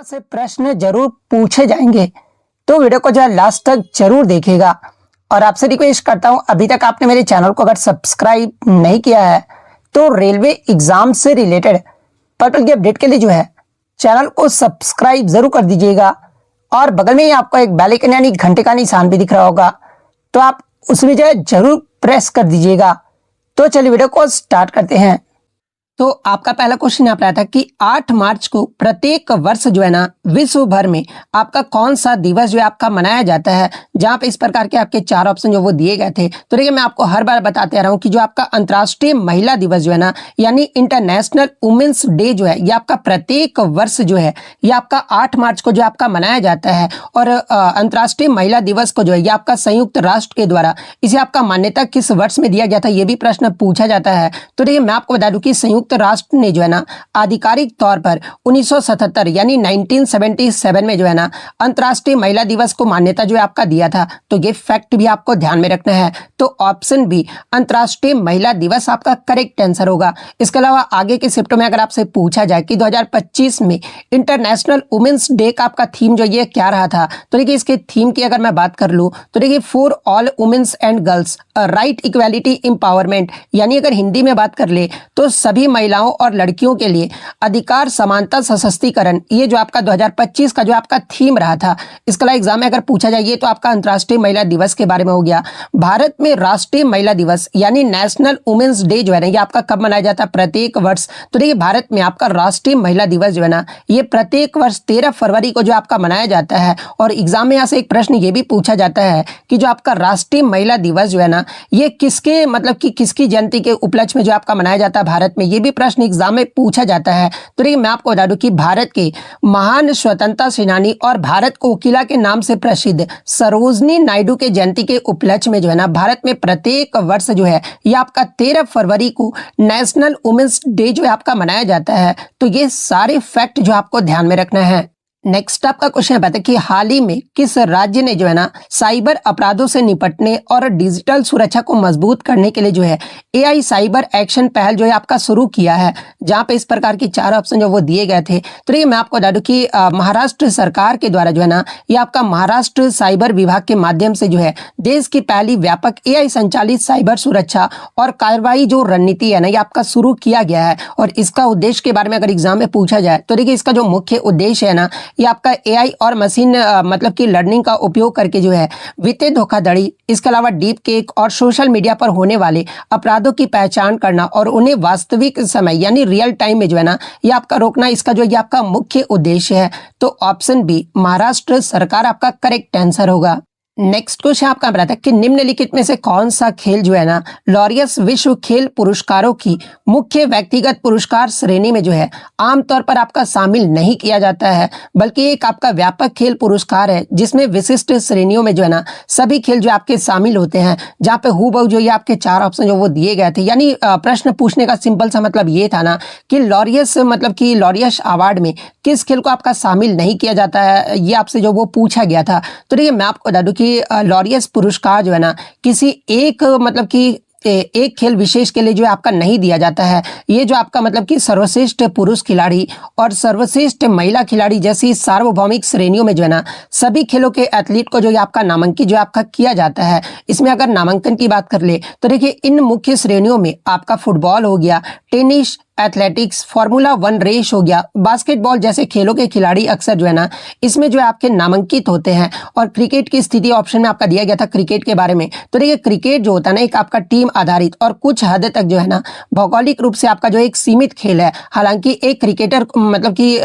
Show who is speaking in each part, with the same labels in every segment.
Speaker 1: यहाँ से प्रश्न जरूर पूछे जाएंगे, तो वीडियो को जो है लास्ट तक जरूर देखिएगा। और आपसे रिक्वेस्ट करता हूँ, अभी तक आपने मेरे चैनल को अगर सब्सक्राइब नहीं किया है तो रेलवे एग्जाम से रिलेटेड पर्पल की अपडेट के लिए जो है चैनल को सब्सक्राइब जरूर कर दीजिएगा। और बगल में ही आपको एक बेल आइकन यानी घंटे का निशान भी दिख रहा होगा, तो आप उसमें जो है जरूर प्रेस कर दीजिएगा। तो चलिए वीडियो को स्टार्ट करते हैं। तो आपका पहला क्वेश्चन यहाँ पर आया था कि 8 मार्च को प्रत्येक वर्ष जो है ना विश्व भर में आपका कौन सा दिवस जो है आपका मनाया जाता है, जहां पे इस प्रकार के आपके 4 ऑप्शन जो वो दिए गए थे। तो देखिए मैं आपको हर बार बताते आ रहा हूँ कि जो आपका अंतर्राष्ट्रीय महिला दिवस जो है ना यानी इंटरनेशनल वुमेन्स डे जो है ये आपका प्रत्येक वर्ष जो है ये आपका 8 मार्च को जो आपका मनाया जाता है। और अंतर्राष्ट्रीय महिला दिवस को जो है ये आपका संयुक्त राष्ट्र के द्वारा इसे आपका मान्यता किस वर्ष में दिया गया था, ये भी प्रश्न पूछा जाता है। तो देखिए मैं आपको बता दूं कि संयुक्त राष्ट्र ने जो है ना आधिकारिक तौर पर 1977 यानी 1977 में जो है ना अंतर्राष्ट्रीय महिला दिवस को मान्यता जो है आपका दिया था। तो ये फैक्ट भी आपको ध्यान में रखना है। तो ऑप्शन बी अंतर्राष्ट्रीय महिला दिवस आपका करेक्ट आंसर होगा। इसके अलावा आगे के शिफ्ट में अगर आपसे पूछा जाए कि 2025 में इंटरनेशनल वुमेन्स डे का आपका थीम जो ये क्या रहा था, तो देखिए इसके थीम की अगर मैं बात कर लूं तो देखिए for all womens and girls right equality empowerment, यानी अगर हिंदी में बात कर ले तो सभी महिलाओं और लड़कियों के लिए अधिकार समानता सशक्तिकरण, ये जो आपका 2025 का जो आपका थीम रहा था। इसके अलावा एग्जाम में अगर पूछा जाए ये तो आपका अंतर्राष्ट्रीय महिला दिवस के बारे में हो गया। भारत में राष्ट्रीय महिला दिवस यानी नेशनल वुमेन्स डे जो है ना ये आपका कब मनाया जाता है, प्रत्येक वर्ष। तो देखिए भारत में आपका राष्ट्रीय महिला दिवस जो है ना ये प्रत्येक वर्ष 13 फरवरी को जो आपका मनाया जाता है। और एग्जाम में यहाँ से एक प्रश्न ये भी पूछा जाता है कि जो आपका राष्ट्रीय महिला दिवस जो है ना ये किसके मतलब कि किसकी जयंती के उपलक्ष्य में जो आपका मनाया जाता है भारत में, ये भी प्रश्न एग्जाम में पूछा जाता है। तो देखिए मैं आपको बता दूं कि भारत के महान स्वतंत्रता सेनानी और भारत कोकिला के नाम से प्रसिद्ध सरोजनी नायडू के जयंती के उपलक्ष्य में जो है ना भारत में प्रत्येक वर्ष जो है ये आपका 13 फरवरी को नेशनल वुमेन्स डे जो है आपका मनाया जाता है। तो ये सारे फैक्ट जो आपको ध्यान में रखना है। नेक्स्ट आपका क्वेश्चन है कि हाल ही में किस राज्य ने जो है ना साइबर अपराधों से निपटने और डिजिटल सुरक्षा को मजबूत करने के लिए जो है एआई साइबर एक्शन पहल जो है आपका शुरू किया है, जहां पे इस प्रकार की 4 ऑप्शन जो वो दिए गए थे। तो ये मैं आपको बता दूं कि महाराष्ट्र सरकार के द्वारा जो है ना ये आपका महाराष्ट्र साइबर विभाग के माध्यम से जो है देश की पहली व्यापक एआई संचालित साइबर सुरक्षा और कार्रवाई जो रणनीति है ना ये आपका शुरू किया गया है। और इसका उद्देश्य के बारे में अगर एग्जाम में पूछा जाए तो देखिए इसका जो मुख्य उद्देश्य है ना ये आपका एआई और मशीन मतलब कि लर्निंग का उपयोग करके जो है वित्तीय धोखाधड़ी, इसके अलावा डीप केक और सोशल मीडिया पर होने वाले अपराधों की पहचान करना और उन्हें वास्तविक समय यानी रियल टाइम में जो है ना ये आपका रोकना, इसका जो ये आपका मुख्य उद्देश्य है। तो ऑप्शन बी महाराष्ट्र सरकार आपका करेक्ट आंसर होगा। नेक्स्ट क्वेश्चन आपका बताता है कि निम्नलिखित में से कौन सा खेल जो है ना लॉरियस विश्व खेल पुरस्कारों की मुख्य व्यक्तिगत पुरस्कार श्रेणी में जो है आमतौर पर आपका शामिल नहीं किया जाता है, बल्कि एक आपका व्यापक खेल पुरस्कार है जिसमें विशिष्ट श्रेणियों में जो है ना सभी खेल जो आपके शामिल होते हैं। जहाँ पे हूबहू जो ये आपके 4 ऑप्शन जो वो दिए गए थे, यानी प्रश्न पूछने का सिंपल सा मतलब ये था ना कि लॉरियस मतलब कि लॉरियस अवार्ड में किस खेल को आपका शामिल नहीं किया जाता है, ये आपसे जो वो पूछा गया था। तो देखिए मैं आपको बता दूं कि लॉरियस पुरस्कार जो है ना किसी एक मतलब कि एक खेल विशेष के लिए जो है आपका नहीं दिया जाता है। ये जो आपका मतलब कि सर्वश्रेष्ठ पुरुष खिलाड़ी और सर्वश्रेष्ठ महिला खिलाड़ी जैसी सार्वभौमिक श्रेणियों में जो है ना सभी खेलों के एथलीट को जो है आपका नामांकित जो आपका किया जाता है। इसमें अगर नामांकन की बात कर ले तो देखिए इन मुख्य श्रेणियों में आपका फुटबॉल हो गया, टेनिस, एथलेटिक्स, फार्मूला 1 रेस हो गया, बास्केटबॉल जैसे खेलों के खिलाड़ी अक्सर जो है ना इसमें जो है आपके नामांकित होते हैं। और क्रिकेट की स्थिति ऑप्शन में आपका दिया गया था क्रिकेट के बारे में। तो देखिए क्रिकेट जो होता है ना एक आपका टीम आधारित और कुछ हद तक जो है ना भौगोलिक रूप से आपका जो एक सीमित खेल है। हालांकि एक क्रिकेटर मतलब कि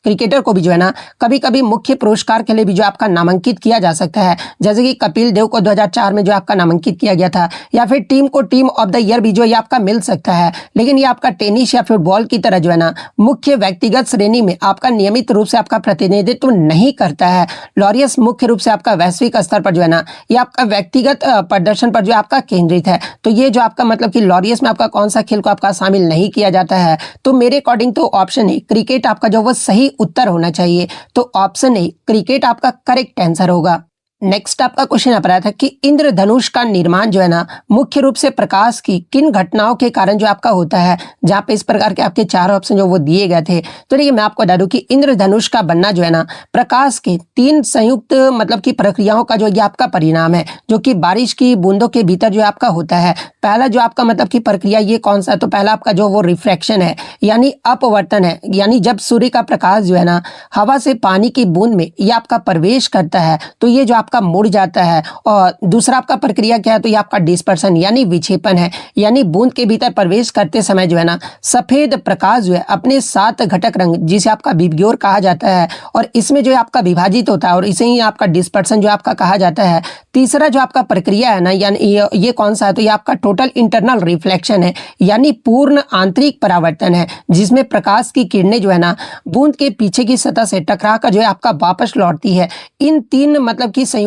Speaker 1: क्रिकेटर को भी जो है ना कभी कभी मुख्य पुरस्कार के लिए भी जो आपका नामांकित किया जा सकता है, जैसे कि कपिल देव को 2004 में जो आपका नामांकित किया गया था, या फिर टीम को टीम ऑफ द ईयर भी जो ये आपका मिल सकता है। लेकिन ये आपका टेनिस या फुटबॉल की तरह जो है ना मुख्य व्यक्तिगत श्रेणी में आपका नियमित रूप से आपका प्रतिनिधित्व नहीं करता है। लॉरियस मुख्य रूप से आपका वैश्विक स्तर पर जो है ना ये आपका व्यक्तिगत प्रदर्शन पर जो आपका केंद्रित है। तो ये जो आपका मतलब कि लॉरियस में आपका कौन सा खेल को आपका शामिल नहीं किया जाता है, तो मेरे अकॉर्डिंग तो ऑप्शन है क्रिकेट आपका जो वो सही उत्तर होना चाहिए। तो ऑप्शन ए क्रिकेट आपका करेक्ट आंसर होगा। नेक्स्ट आपका क्वेश्चन आ रहा था कि इंद्रधनुष का निर्माण जो है ना मुख्य रूप से प्रकाश की किन घटनाओं के कारण जो आपका होता है, जहाँ पे इस प्रकार के आपके चार ऑप्शन जो वो दिए गए थे। तो देखिए मैं आपको बता दूं कि इंद्रधनुष का बनना जो है ना प्रकाश के तीन संयुक्त मतलब की प्रक्रियाओं का जो ये आपका परिणाम है, जो कि बारिश की बूंदों के भीतर जो आपका होता है। पहला जो आपका मतलब की प्रक्रिया ये कौन सा है, तो पहला आपका जो वो रिफ्रैक्शन है यानी अपवर्तन है, यानी जब सूर्य का प्रकाश जो है ना हवा से पानी की बूंद में ये आपका प्रवेश करता है तो ये जो आपका मुड़ जाता है। और दूसरा आपका प्रक्रिया क्या है, तो ये आपका डिस्पर्सन यानी विक्षेपण है, यानी बूंद के भीतर प्रवेश करते समय जो है ना सफेद प्रकाश जो है अपने 7 घटक रंग जिसे आपका विबग्योर कहा जाता है और इसमें जो है आपका विभाजित होता है और इसे ही आपका डिस्पर्सन जो आपका कहा जाता है। तीसरा जो आपका प्रक्रिया है ना यानी ये कौन सा है, तो ये आपका टोटल इंटरनल रिफ्लेक्शन है, यानी पूर्ण आंतरिक परावर्तन है, जिसमें प्रकाश की किरणें जो है ना बूंद के पीछे की सतह से टकरा कर जो है आपका वापस लौटती है। इन तीन मतलब की संयुक्त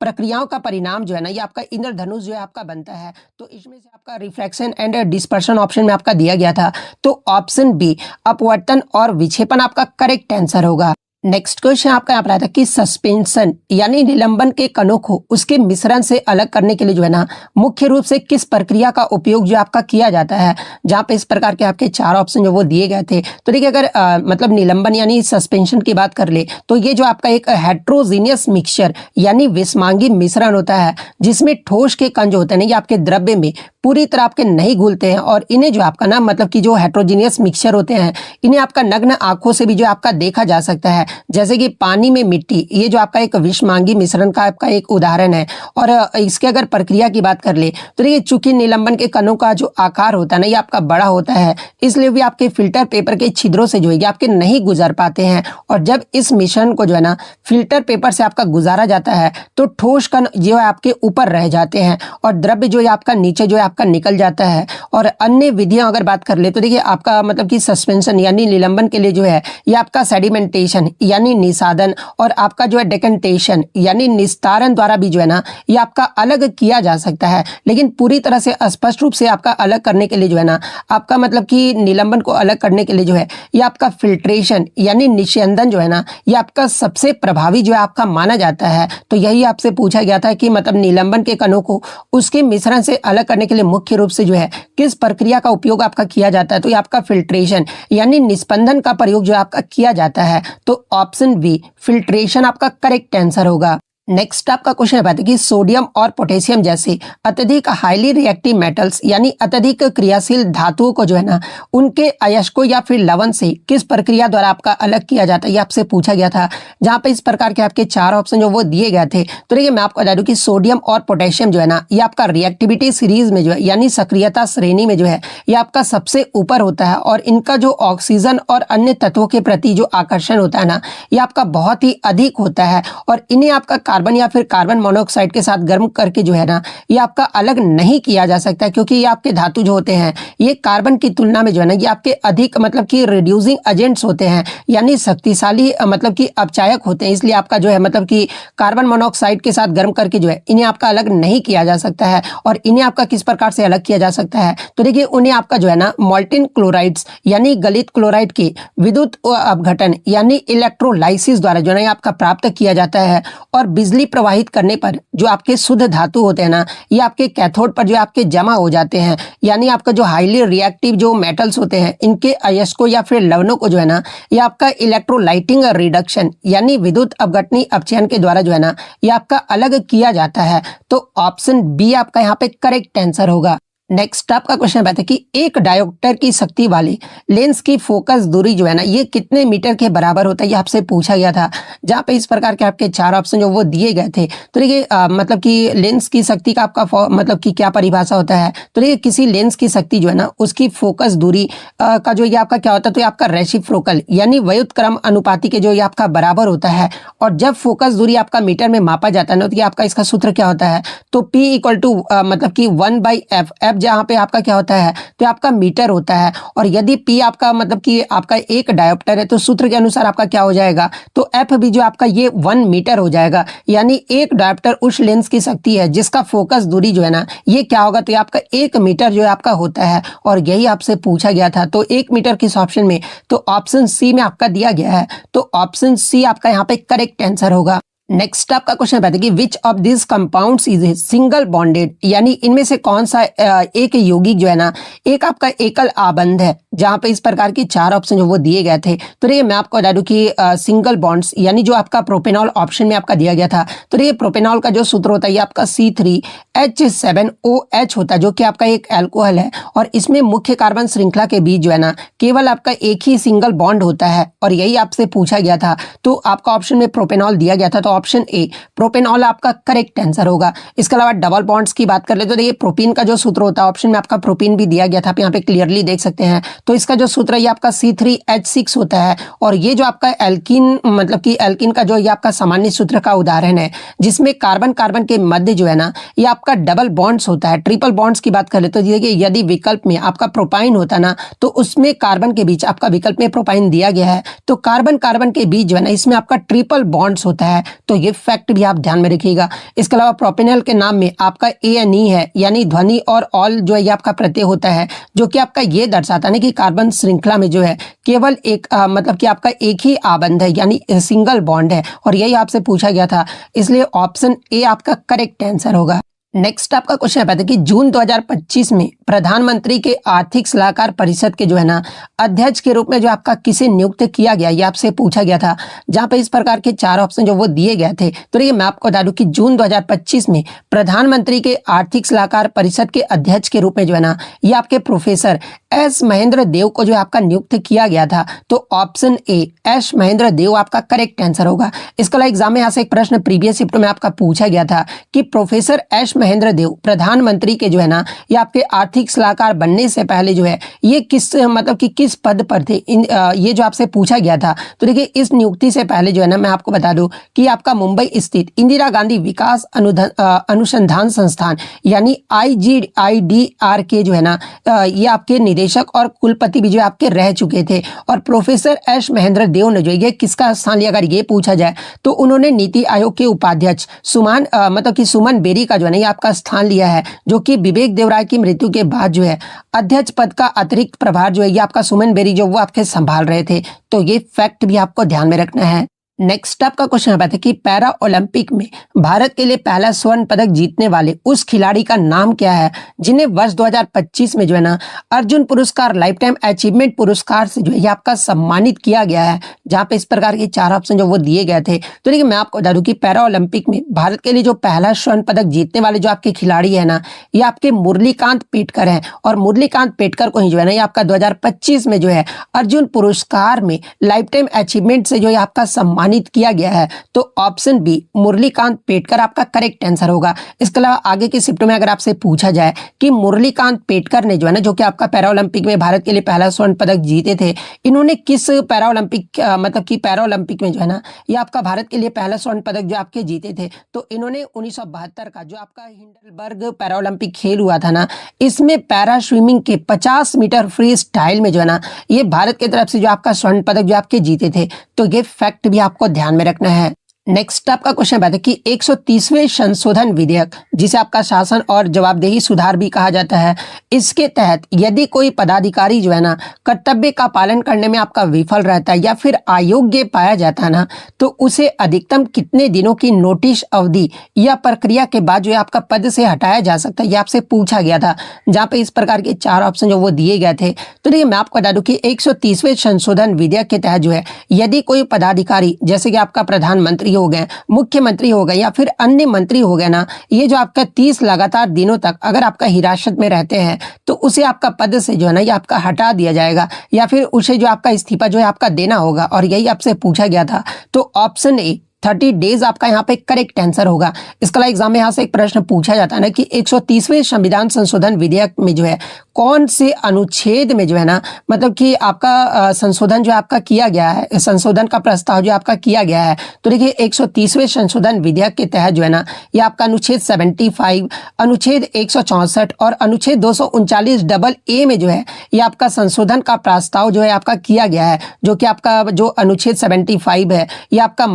Speaker 1: प्रक्रियाओं का परिणाम जो है ना ये आपका इंद्रधनुष जो है आपका बनता है। तो इसमें से आपका रिफ्रैक्शन एंड डिस्पर्शन ऑप्शन में आपका दिया गया था, तो ऑप्शन बी अपवर्तन और विक्षेपण आपका करेक्ट आंसर होगा। नेक्स्ट क्वेश्चन आपका यहाँ पर आया था कि सस्पेंशन यानी निलंबन के कणों को उसके मिश्रण से अलग करने के लिए जो है ना मुख्य रूप से किस प्रक्रिया का उपयोग जो आपका किया जाता है, जहाँ पे इस प्रकार के आपके चार ऑप्शन जो वो दिए गए थे। तो देखिए अगर मतलब निलंबन यानी सस्पेंशन की बात कर ले तो ये जो आपका एक हेट्रोजीनियस मिक्सचर यानी विषमांगी मिश्रण होता है, जिसमें ठोस के कण जो होते हैं ना ये आपके द्रव्य में पूरी तरह आपके नहीं घुलते हैं और इन्हें जो आपका ना मतलब कि जो हेट्रोजीनियस मिक्सचर होते हैं इन्हें आपका नग्न आंखों से भी जो आपका देखा जा सकता है, जैसे कि पानी में मिट्टी, ये जो आपका एक विषमांगी मिश्रण का आपका एक उदाहरण है। और इसके अगर प्रक्रिया की बात कर ले तो देखिए चूंकि निलंबन के कणों का जो आकार होता है ना ये आपका बड़ा होता है, इसलिए भी आपके फिल्टर पेपर के छिद्रों से जो है आपके नहीं गुजर पाते हैं। और जब इस मिश्रण को जो है ना फिल्टर पेपर से आपका गुजारा जाता है तो ठोस कण जो है आपके ऊपर रह जाते हैं और द्रव्य जो है आपका नीचे जो है आपका निकल जाता है। और अन्य विधियां अगर बात कर ले तो देखिए आपका मतलब कि सस्पेंशन यानी निलंबन के लिए जो है ये आपका सेडिमेंटेशन यानी निसादन और आपका जो है डेकेंटेशन यानी निस्तारण द्वारा भी जो है ना ये आपका अलग किया जा सकता है। लेकिन पूरी तरह से स्पष्ट रूप से आपका अलग करने के लिए जो है ना आपका मतलब कि निलंबन को अलग करने के लिए जो है ये आपका फिल्ट्रेशन यानी निस्यंदन जो है ना ये आपका सबसे प्रभावी जो है आपका माना जाता है। तो यही आपसे पूछा गया था कि मतलब निलंबन के कणों को उसके मिश्रण से अलग करने के लिए मुख्य रूप से जो है किस प्रक्रिया का उपयोग आपका किया जाता है, तो ये आपका फिल्ट्रेशन यानी निस्पंदन का प्रयोग जो आपका किया जाता है। तो ऑप्शन बी फिल्ट्रेशन आपका करेक्ट आंसर होगा। नेक्स्ट आपका क्वेश्चन है कि सोडियम और पोटेशियम जैसे अत्यधिक हाईली रिएक्टिव मेटल्स यानी अत्यधिक क्रियाशील धातुओं को जो है ना उनके अयस्कों या फिर लवण से किस प्रक्रिया द्वारा आपका अलग किया जाता है, ये आपसे पूछा गया था। जहाँ पे इस प्रकार के आपके चार ऑप्शन जो वो दिए गए थे। तो देखिए मैं आपको बता दूं कि सोडियम और पोटेशियम जो है ना ये आपका रिएक्टिविटी सीरीज में जो है यानी सक्रियता श्रेणी में जो है ये आपका सबसे ऊपर होता है और इनका जो ऑक्सीजन और अन्य तत्वों के प्रति जो आकर्षण होता है ना ये आपका बहुत ही अधिक होता है और इन्हें आपका कार्बन या फिर कार्बन मोनोऑक्साइड के साथ गर्म करके जो है ना ये आपका अलग नहीं किया जा सकता, क्योंकि ये आपके धातु जो होते हैं ये कार्बन की तुलना में जो है ना ये आपके अधिक मतलब कि रिड्यूसिंग एजेंट्स होते हैं यानी शक्तिशाली मतलब कि अपचायक होते हैं। इसलिए आपका जो है मतलब कि कार्बन मोनोऑक्साइड के साथ गर्म करके जो है इन्हें आपका अलग नहीं किया जा सकता है। और इन्हें आपका किस प्रकार से अलग किया जा सकता है, तो देखिए उन्हें आपका जो है ना मोल्टेन क्लोराइड्स यानी गलित क्लोराइड के विद्युत अपघटन यानी इलेक्ट्रोलाइसिस द्वारा जो है आपका प्राप्त किया जाता है। और बिजली प्रवाहित करने पर जो आपके शुद्ध धातु होते हैं ना ये आपके कैथोड पर जो आपके जमा हो जाते हैं, यानी आपका जो हाईली रिएक्टिव जो मेटल्स होते हैं इनके अयस्कों या फिर लवणों को जो है ना ये आपका इलेक्ट्रोलाइटिंग रिडक्शन यानी विद्युत अपघटनी अपचयन के द्वारा जो है ना ये आपका अलग किया जाता है। तो ऑप्शन बी आपका यहाँ पे करेक्ट आंसर होगा। नेक्स्ट आपका क्वेश्चन है कि एक डायोप्टर की शक्ति वाले लेंस की फोकस दूरी जो है ना ये कितने मीटर के बराबर होता है, ये आपसे पूछा गया था। जहाँ पे इस प्रकार के आपके चार ऑप्शन जो वो दिए गए थे। तो देखिए मतलब कि लेंस की शक्ति का आपका मतलब कि क्या परिभाषा होता है, तो देखिए किसी लेंस की शक्ति जो है ना उसकी फोकस दूरी का जो ये आपका क्या होता है, तो ये आपका रेसिप्रोकल यानी व्युत्क्रम अनुपाती के जो ये आपका बराबर होता है। और जब फोकस दूरी आपका मीटर में मापा जाता है ना तो ये आपका इसका सूत्र क्या होता है, तो P = मतलब कि 1/f एफ जहाँ पे आपका क्या होता है, तो आपका मीटर होता है, और यदि पी आपका मतलब कि आपका एक डायोप्टर है तो सूत्र के अनुसार आपका क्या हो जाएगा, तो एफ भी जो आपका ये 1 मीटर हो जाएगा। यानी एक डायोप्टर उस लेंस की शक्ति है जिसका फोकस दूरी जो है ना ये क्या होगा, तो ये आपका 1 मीटर जो है आपका होता है, और यही आपसे पूछा गया था। तो 1 मीटर किस ऑप्शन में, तो ऑप्शन सी में आपका दिया गया है, तो ऑप्शन सी आपका यहाँ पे करेक्ट आंसर होगा। नेक्स्ट आपका क्वेश्चन बताइए कि which of this compounds is single bonded, यानी इनमें से कौन सा एक यौगिक जो है ना एक आपका एकल आबंध है, जहां पे इस प्रकार की 4 ऑप्शन जो वो दिए गए थे। तो ये मैं आपको बता दूं कि सिंगल बॉन्ड्स यानी जो आपका प्रोपेनॉल ऑप्शन में आपका दिया गया था, तो ये प्रोपेनॉल का जो सूत्र होता है ये आपका C3H7OH होता है, जो कि आपका एक एल्कोहल है, और इसमें मुख्य कार्बन श्रृंखला के बीच जो है ना केवल आपका एक ही सिंगल बॉन्ड होता है, और यही आपसे पूछा गया था। तो आपका ऑप्शन में प्रोपेनॉल दिया गया था, तो ऑप्शन ए प्रोपेनॉल आपका करेक्ट आंसर होगा। इसके अलावा डबल बॉन्ड्स की बात कर ले तो देखिए प्रोपीन का जो सूत्र होता है, ऑप्शन में आपका प्रोपीन भी दिया गया था, आप यहाँ पे क्लियरली देख सकते हैं। तो इसका जो सूत्र है ये आपका C3H6 होता है, और ये जो आपका एल्कीन मतलब कि एल्कीन का जो ये आपका सामान्य सूत्र का उदाहरण है, जिसमें कार्बन कार्बन के मध्य जो है ना ये आपका डबल बॉन्ड्स होता है। ट्रिपल बॉन्ड्स की बात कर ले तो देखिए यदि विकल्प में आपका प्रोपाइन होता ना तो उसमें कार्बन के बीच आपका विकल्प में प्रोपाइन दिया गया है, तो कार्बन कार्बन के बीच जो है ना इसमें आपका ट्रिपल बॉन्ड्स होता है। तो ये फैक्ट भी आप ध्यान में रखिएगा। इसके अलावा प्रोपेनॉल के नाम में आपका A-N-E है, यानी ध्वनि और ऑल जो है ये आपका प्रत्यय होता है, जो कि आपका ये दर्शाता है कि कार्बन श्रृंखला में जो है केवल एक मतलब कि आपका एक ही आबंध है, यानी सिंगल बॉन्ड है, और यही आपसे पूछा गया था, इसलिए ऑप्शन ए आपका करेक्ट आंसर होगा। नेक्स्ट आपका क्वेश्चन है कि जून 2025 में प्रधानमंत्री के आर्थिक सलाहकार परिषद के जो है ना अध्यक्ष के रूप में जो आपका किसे नियुक्त किया गया, ये आपसे पूछा गया था, जहां पे इस प्रकार के 4 ऑप्शन जो वो दिए गए थे। तो ये मैं आपको बता दूं कि जून 2025 में प्रधानमंत्री के आर्थिक सलाहकार परिषद के अध्यक्ष के रूप में जो है ना ये आपके प्रोफेसर एस महेंद्र देव को जो आपका नियुक्त किया गया था। तो ऑप्शन ए एस महेंद्र देव आपका करेक्ट आंसर होगा। इसके अलावा एग्जाम में यहाँ से एक प्रश्न प्रीवियस शिफ्ट में आपका पूछा गया था कि प्रोफेसर एस महेंद्र देव प्रधानमंत्री के जो है ना ये आपके आर्थिक सलाहकार बनने से पहले जो है ये किस मतलब कि किस पद पर थे, ये जो आपसे पूछा गया था। तो देखिए इस नियुक्ति से पहले जो है ना मैं आपको बता दूं कि आपका मुंबई स्थित इंदिरा गांधी विकास अनुसंधान संस्थान यानी IGIDR के जो है ना ये आपके निदेशक और कुलपति भी जो आपके रह चुके थे। और प्रोफेसर एस महेंद्र देव ने जो ये किसका स्थान लिया, अगर ये पूछा जाए तो उन्होंने नीति आयोग के उपाध्यक्ष सुमन बेरी का जो है ना ये आपका स्थान लिया है, जो कि विवेक देवराय की मृत्यु के बाद जो है अध्यक्ष पद का अतिरिक्त प्रभार जो है ये आपका सुमन बेरी जो वो आपके संभाल रहे थे। तो ये फैक्ट भी आपको ध्यान में रखना है। नेक्स्ट आपका क्वेश्चन है कि पैरा ओलंपिक में भारत के लिए पहला स्वर्ण पदक जीतने वाले उस खिलाड़ी का नाम क्या है, जिन्हें वर्ष 2025 में जो है ना अर्जुन पुरस्कार लाइफ टाइम अचीवमेंट पुरस्कार से जो है आपका सम्मानित किया गया है, जहां पे इस प्रकार के 4 ऑप्शन जो वो दिए गए थे। तो देखिए मैं आपको बता दूं कि पैरा ओलंपिक में भारत के लिए जो पहला स्वर्ण पदक जीतने वाले जो आपके खिलाड़ी है ना ये आपके मुरलीकांत पेटकर है, और मुरलीकांत पेटकर को ही जो है ना ये आपका 2025 में जो है अर्जुन पुरस्कार में लाइफ टाइम अचीवमेंट से जो है आपका सम्मानित किया गया है। तो ऑप्शन बी मुरलीकांत पेटकर आपका करेक्ट आंसर होगा। इसके अलावा आगे की शिफ्ट में अगर आपसे पूछा जाए कि मुरलीकांत पेटकर ने जो है ना जो कि आपका पैरा ओलंपिक में भारत के लिए पहला स्वर्ण पदक जीते थे, इन्होंने किस पैरा ओलंपिक मतलब कि पैरा ओलंपिक में जो है ना ये आपका भारत के लिए पहला स्वर्ण पदक जो आपके जीते थे, तो इन्होंने 1972 का जो आपका हिंडलबर्ग पैरा ओलंपिक खेल हुआ था ना इसमें पैरा स्विमिंग के 50 मीटर फ्री स्टाइल में जो है ना ये भारत की तरफ से जो आपका स्वर्ण पदक जो आपके जीते थे। तो ये फैक्ट भी आपको ध्यान में रखना है। नेक्स्ट आपका क्वेश्चन है कि 130वें संशोधन विधेयक, जिसे आपका शासन और जवाबदेही सुधार भी कहा जाता है, इसके तहत यदि कोई पदाधिकारी जो है ना कर्तव्य का पालन करने में आपका विफल रहता है या फिर अयोग्य पाया जाता है ना, तो उसे अधिकतम कितने दिनों की नोटिस अवधि या प्रक्रिया के बाद जो है आपका पद से हटाया जा सकता है, ये आपसे पूछा गया था, जहाँ पे इस प्रकार के 4 ऑप्शन जो वो दिए गए थे। तो देखिए मैं आपको बता दूं कि 130वें संशोधन विधेयक के तहत जो है यदि कोई पदाधिकारी जैसे कि आपका प्रधानमंत्री हो गए, मुख्यमंत्री हो गए या फिर अन्य मंत्री हो गए ना, ये जो आपका 30 लगातार दिनों तक अगर आपका हिरासत में रहते हैं तो उसे आपका पद से जो है ना ये आपका हटा दिया जाएगा, या फिर उसे जो आपका इस्तीफा जो है आपका देना होगा, और यही आपसे पूछा गया था। तो ऑप्शन ए 30 डेज आपका यहाँ पे करेक्ट आंसर होगा। इसके अलावा एग्जाम में यहाँ से एक प्रश्न पूछा जाता है ना कि 130वें संविधान संशोधन विधेयक में जो है कौन से अनुच्छेद में जो है ना मतलब कि आपका संशोधन जो आपका किया गया है, संशोधन का प्रस्ताव जो आपका किया गया है। तो देखिए 130वें संशोधन विधेयक के तहत जो है ना ये आपका अनुच्छेद 75, अनुच्छेद 164 और अनुच्छेद 239 डबल ए में जो है ये आपका संशोधन का प्रस्ताव जो है आपका किया गया है, जो कि आपका जो अनुच्छेद 75 है ये आपका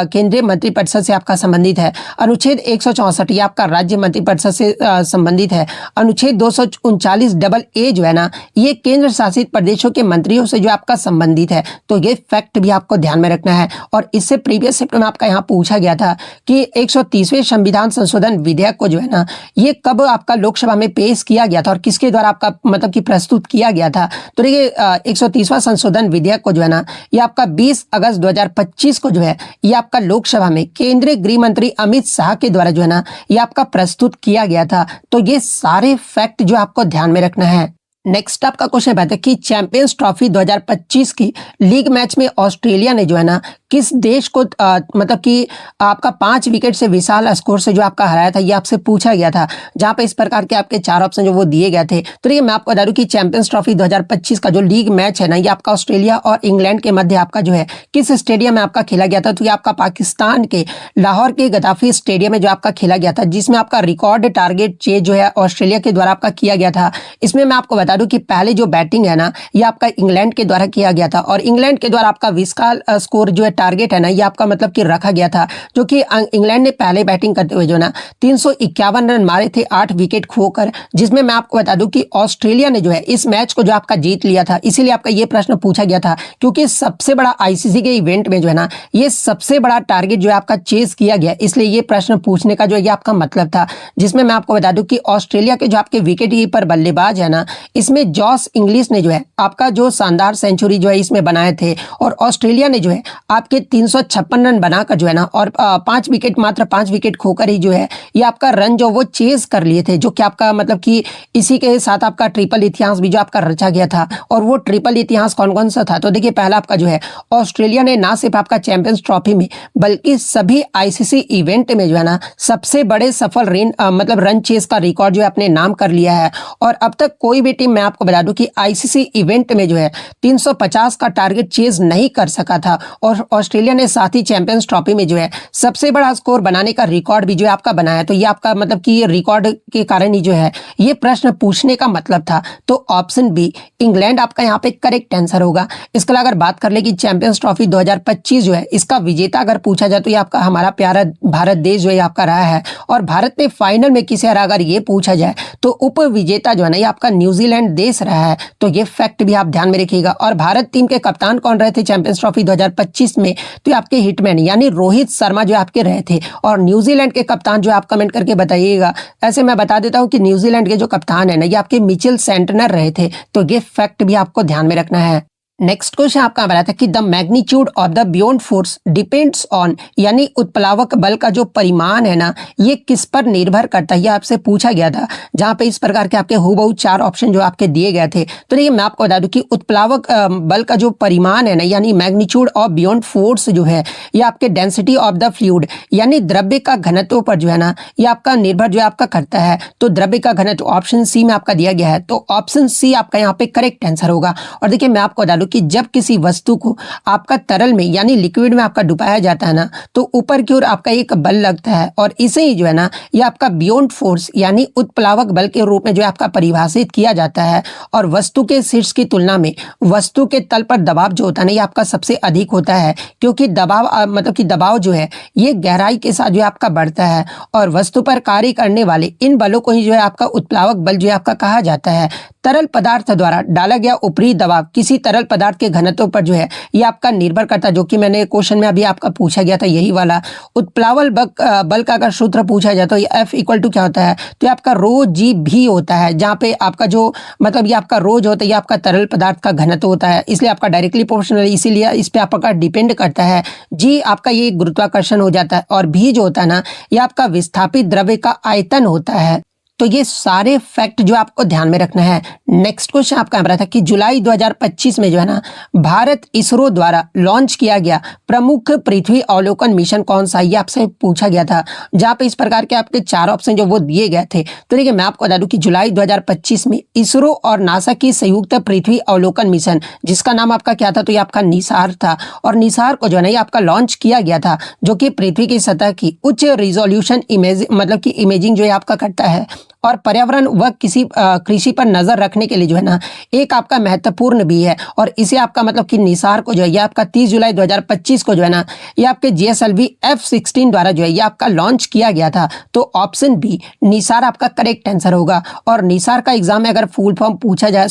Speaker 1: केंद्रीय मंत्रिपरिषद से आपका संबंधित है। अनुच्छेद 164 ये आपका राज्य मंत्रिपरिषद से संबंधित है। अनुच्छेद 239 डबल ए जो है ना ये केंद्र शासित प्रदेशों के मंत्रियों से जो आपका संबंधित है। तो ये फैक्ट भी आपको ध्यान में रखना है। और इससे प्रीवियस शिफ्ट में आपका यहाँ पूछा गया था कि 130वें संविधान संशोधन विधेयक को जो है ना ये कब आपका लोकसभा में पेश किया गया था और किसके द्वारा आपका मतलब कि प्रस्तुत किया गया था। तो देखिए 130वां संशोधन विधेयक को जो है ना ये आपका 20 अगस्त 2025 को जो है ये आपका लोकसभा में केंद्रीय गृह मंत्री अमित शाह के द्वारा जो है ना ये आपका प्रस्तुत किया गया था। तो ये सारे फैक्ट जो आपको ध्यान में रखना है। नेक्स्ट आपका क्वेश्चन है कि चैंपियंस ट्रॉफी 2025 की लीग मैच में ऑस्ट्रेलिया ने जो है ना किस देश को मतलब कि आपका 5 विकेट से विशाल स्कोर से जो आपका हराया था, ये आपसे पूछा गया था। जहां पे इस प्रकार के आपके 4 ऑप्शन जो वो दिए गए थे। तो ये मैं आपको बता दूं कि चैंपियंस ट्रॉफी 2025 का जो लीग मैच है ना ये आपका ऑस्ट्रेलिया और इंग्लैंड के मध्य आपका जो है किस स्टेडियम में आपका खेला गया था। तो ये आपका पाकिस्तान के लाहौर के गद्दाफी स्टेडियम में जो आपका खेला गया था, जिसमें आपका रिकॉर्ड टारगेट चेज जो है ऑस्ट्रेलिया के द्वारा आपका किया गया था। इसमें मैं आपको बता दूं कि पहले जो बैटिंग है ना ये आपका इंग्लैंड के द्वारा किया गया था और इंग्लैंड के द्वारा आपका विशाल स्कोर जो है टारगेट है ना ये आपका मतलब कि रखा गया था, जो कि इंग्लैंड ने पहले बैटिंग करते हुए जो ना 351 रन मारे थे 8 विकेट खोकर। जिसमें मैं आपको बता दूं कि ऑस्ट्रेलिया ने जो है इस मैच को जो आपका जीत लिया था। इसीलिए आपका ये प्रश्न पूछा गया था क्योंकि सबसे बड़ा आईसीसी के इवेंट में जो है ना ये सबसे बड़ा टारगेट जो है आपका चेज किया गया, इसलिए ये प्रश्न पूछने का जो ये आपका मतलब था। जिसमें मैं आपको बता दूं कि ऑस्ट्रेलिया के जो आपके विकेट कीपर बल्लेबाज है ना इसमें जॉस इंग्लिश ने जो है आपका जो शानदार सेंचुरी जो है इसमें बनाए थे और ऑस्ट्रेलिया ने जो है आपके 356 रन बनाकर जो है ना और 5 विकेट मात्र 5 विकेट खोकर ही जो है ये आपका रन जो वो चेज कर लिए थे, जो कि आपका मतलब कि इसी के साथ आपका ट्रिपल इतिहास भी जो आपका रचा गया था। और वो ट्रिपल इतिहास कौन कौन सा था। तो देखिए पहला आपका जो है ऑस्ट्रेलिया ने ना सिर्फ आपका चैंपियंस ट्रॉफी में बल्कि सभी आईसीसी इवेंट में जो है ना सबसे बड़े सफल मतलब रन चेज का रिकॉर्ड जो है अपने नाम कर लिया है। और अब तक कोई भी टीम मैं आपको बता दूं कि आईसीसी इवेंट में जो है 350 का टारगेट चेज नहीं कर सका था और ऑस्ट्रेलिया ने साथ ही चैंपियंस ट्रॉफी में जो है सबसे बड़ा स्कोर बनाने का रिकॉर्ड भी जो है आपका बनाया। तो ये आपका मतलब कि ये रिकॉर्ड के कारण ही जो है ये प्रश्न पूछने का मतलब था। तो ऑप्शन बी इंग्लैंड आपका यहाँ पे करेक्ट आंसर होगा। इसके अलावा अगर बात कर ले कि चैंपियंस ट्रॉफी 2025 जो है इसका विजेता अगर पूछा जाए तो ये आपका हमारा प्यारा भारत देश जो है आपका रहा है। और भारत ने फाइनल में किसे हरा अगर ये पूछा जाए तो उप विजेता जो है ना ये आपका न्यूजीलैंड देश रहा है। तो ये फैक्ट भी आप ध्यान में रखिएगा। और भारत टीम के कप्तान कौन रहे थे चैंपियंस ट्रॉफी 2025 में, तो ये आपके हिटमैन यानी रोहित शर्मा जो आपके रहे थे। और न्यूजीलैंड के कप्तान जो आप कमेंट करके बताइएगा। ऐसे मैं बता देता हूं कि न्यूजीलैंड के जो कप्तान है ना ये आपके मिचेल सेंटनर रहे थे। तो ये फैक्ट भी आपको ध्यान में रखना है। नेक्स्ट क्वेश्चन आपका बता था कि the magnitude of the beyond force depends on यानी उत्प्लावक बल का जो परिमाण है ना ये किस पर निर्भर करता है, ये आपसे पूछा गया था। जहां पे इस प्रकार के आपके हुबहू 4 ऑप्शन जो आपके दिए गए थे। तो ये मैं आपको बता दूं कि उत्प्लावक बल का जो परिमाण है ना यानी मैग्नीट्यूड ऑफ बियॉन्ड फोर्स जो है ये आपके डेंसिटी ऑफ द फ्लूइड यानी द्रव्य का घनत्व पर जो है ना ये आपका निर्भर जो है आपका करता है। तो द्रव्य का घनत्व ऑप्शन सी में आपका दिया गया है। तो ऑप्शन सी आपका यहाँ पे करेक्ट आंसर होगा। और देखिए मैं आपको बता दूं कि जब किसी वस्तु को आपका तरल में यानी लिक्विड में आपका डुबाया जाता है ना तो ऊपर की ओर आपका एक बल लगता है और इसे ही जो है ना ये आपका बियॉन्ड फोर्स यानी उत्प्लावक बल के रूप में जो है आपका परिभाषित किया जाता है। और वस्तु के शीर्ष की तुलना में वस्तु के तल पर दबाव जो होता है ना ये आपका सबसे अधिक होता है, क्योंकि दबाव मतलब कि दबाव जो है ये गहराई के साथ जो है आपका बढ़ता है। और वस्तु पर कार्य करने वाले इन बलों को ही जो है आपका उत्प्लावक बल जो है आपका कहा जाता है। तरल पदार्थ द्वारा डाला गया ऊपरी दबाव किसी तरल पदार्थ के घनत्व पर जो है ये आपका निर्भर करता है, जो कि मैंने क्वेश्चन में अभी आपका पूछा गया था यही वाला। उत्प्लावक बल का अगर सूत्र पूछा जाए तो ये F इक्वल टू क्या होता है, तो ये आपका रो जी भी होता है। जहाँ पे आपका जो मतलब ये आपका रो जो होता है ये आपका तरल पदार्थ का घनत्व होता है, इसलिए आपका डायरेक्टली प्रोपोर्शनल, इसीलिए इस पे आपका डिपेंड करता है। जी आपका ये गुरुत्वाकर्षण हो जाता है और भी जो होता है ना ये आपका विस्थापित द्रव्य का आयतन होता है। तो ये सारे फैक्ट जो आपको ध्यान में रखना है। नेक्स्ट क्वेश्चन आपका यहाँ पर था कि जुलाई 2025 में जो है ना भारत इसरो द्वारा लॉन्च किया गया प्रमुख पृथ्वी अवलोकन मिशन कौन सा, ये आपसे पूछा गया था, जहाँ पे इस प्रकार के आपके 4 ऑप्शन जो वो दिए गए थे। तो देखिए मैं आपको बता दूं कि जुलाई 2025 में इसरो और नासा की संयुक्त पृथ्वी अवलोकन मिशन, जिसका नाम आपका क्या था, तो ये आपका निसार था। और निसार को जो है ना ये आपका लॉन्च किया गया था, जो कि पृथ्वी की सतह की उच्च रिजोल्यूशन इमेज मतलब कि इमेजिंग जो है आपका करता है, और पर्यावरण व किसी कृषि पर नजर रखने के लिए जो है ना एक आपका महत्वपूर्ण भी है। और इसे आपका मतलब कि निसार को जो है ये आपका 30 जुलाई 2025 को जो है ना ये आपके GSLV F-16 द्वारा जो है ये आपका लॉन्च किया गया था। तो ऑप्शन बी निसार आपका करेक्ट आंसर होगा। और निसार का एग्जाम में अगर फुल फॉर्म पूछा जाए,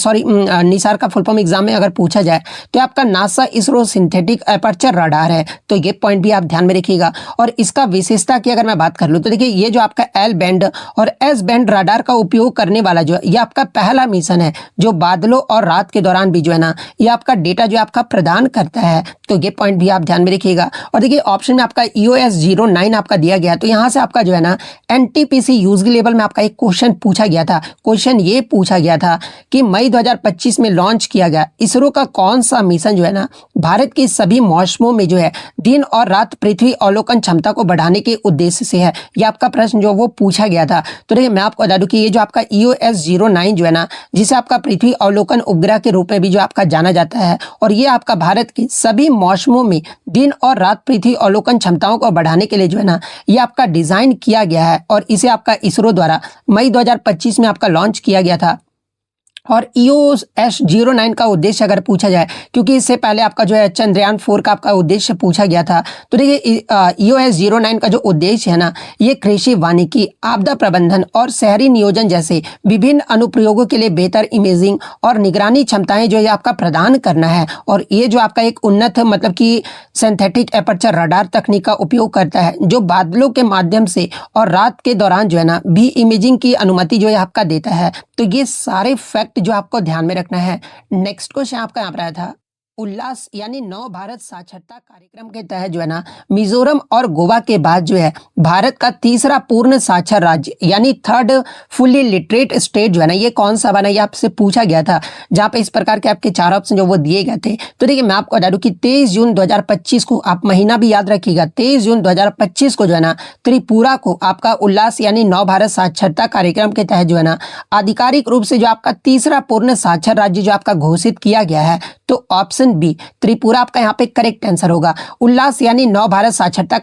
Speaker 1: निसार का फुल फॉर्म एग्जाम में अगर पूछा जाए तो आपका NASA ISRO synthetic aperture radar है। तो ये पॉइंट भी आप ध्यान में रखिएगा। और इसका विशेषता की अगर मैं बात कर लूँ तो देखिए ये जो आपका L बैंड और S बैंड रडार का उपयोग करने वाला जो है ये आपका पहला मिशन है जो बादलों और रात के दौरान भी जो है ना ये आपका डेटा जो आपका प्रदान करता है। तो ये पॉइंट भी आप ध्यान में रखिएगा। और देखिए ऑप्शन में आपका EOS-09 आपका दिया गया, तो यहाँ से आपका जो है ना NTPC यूजली लेवल में आपका एक क्वेश्चन पूछा गया था। क्वेश्चन ये पूछा गया था कि मई 2025 में लॉन्च किया गया इसरो का कौन सा मिशन जो है ना भारत की सभी मौसमों में जो है दिन और रात पृथ्वी अवलोकन क्षमता को बढ़ाने के उद्देश्य से है। यह आपका प्रश्न जो वो पूछा गया था। तो देखिए मैं आपको बता दूं कि ये जो आपका EOS-09 जो है ना जिसे आपका पृथ्वी अवलोकन उपग्रह के रूप में भी जो आपका जाना जाता है, और ये आपका भारत के सभी मौसमों में दिन और रात पृथ्वी अवलोकन क्षमताओं को बढ़ाने के लिए जो है ना ये आपका डिजाइन किया गया है। और इसे आपका इसरो द्वारा मई 2025 में आपका लॉन्च किया गया था। और EOS-09 का उद्देश्य अगर पूछा जाए, क्योंकि इससे पहले आपका जो है चंद्रयान 4 का आपका उद्देश्य पूछा गया था। तो देखिए EOS-09 का जो उद्देश्य है ना ये कृषि, वानिकी, आपदा प्रबंधन और शहरी नियोजन जैसे विभिन्न अनुप्रयोगों के लिए बेहतर इमेजिंग और निगरानी क्षमताएं जो है आपका प्रदान करना है। और ये जो आपका एक उन्नत मतलब कि सिंथेटिक एपर्चर रडार तकनीक का उपयोग करता है, जो बादलों के माध्यम से और रात के दौरान जो है ना भी इमेजिंग की अनुमति जो है आपका देता है। तो ये सारे फैक्ट जो आपको ध्यान में रखना है। नेक्स्ट क्वेश्चन आपका यहाँ पर आया था उल्लास यानी नव भारत साक्षरता कार्यक्रम के तहत जो है ना मिजोरम और गोवा के बाद जो है भारत का तीसरा पूर्ण साक्षर राज्य यानी थर्ड फुल्ली लिटरेट स्टेट जो है ना ये कौन सा बना, ये आपसे पूछा गया था, जहां पे इस प्रकार के आपके 4 ऑप्शन जो वो दिए गए थे। तो देखिए मैं आपको बता दूं कि 23 जून 2025 को, आप महीना भी याद रखिएगा, 23 जून 2025 को जो है ना त्रिपुरा को आपका उल्लास यानी नव भारत साक्षरता कार्यक्रम के तहत जो है ना आधिकारिक रूप से जो आपका तीसरा पूर्ण साक्षर राज्य जो आपका घोषित किया गया है। तो ऑप्शन बी त्रिपुरा आपका यहाँ पे करेक्ट आंसर होगा। उल्लास यानी नव भारत साक्षरता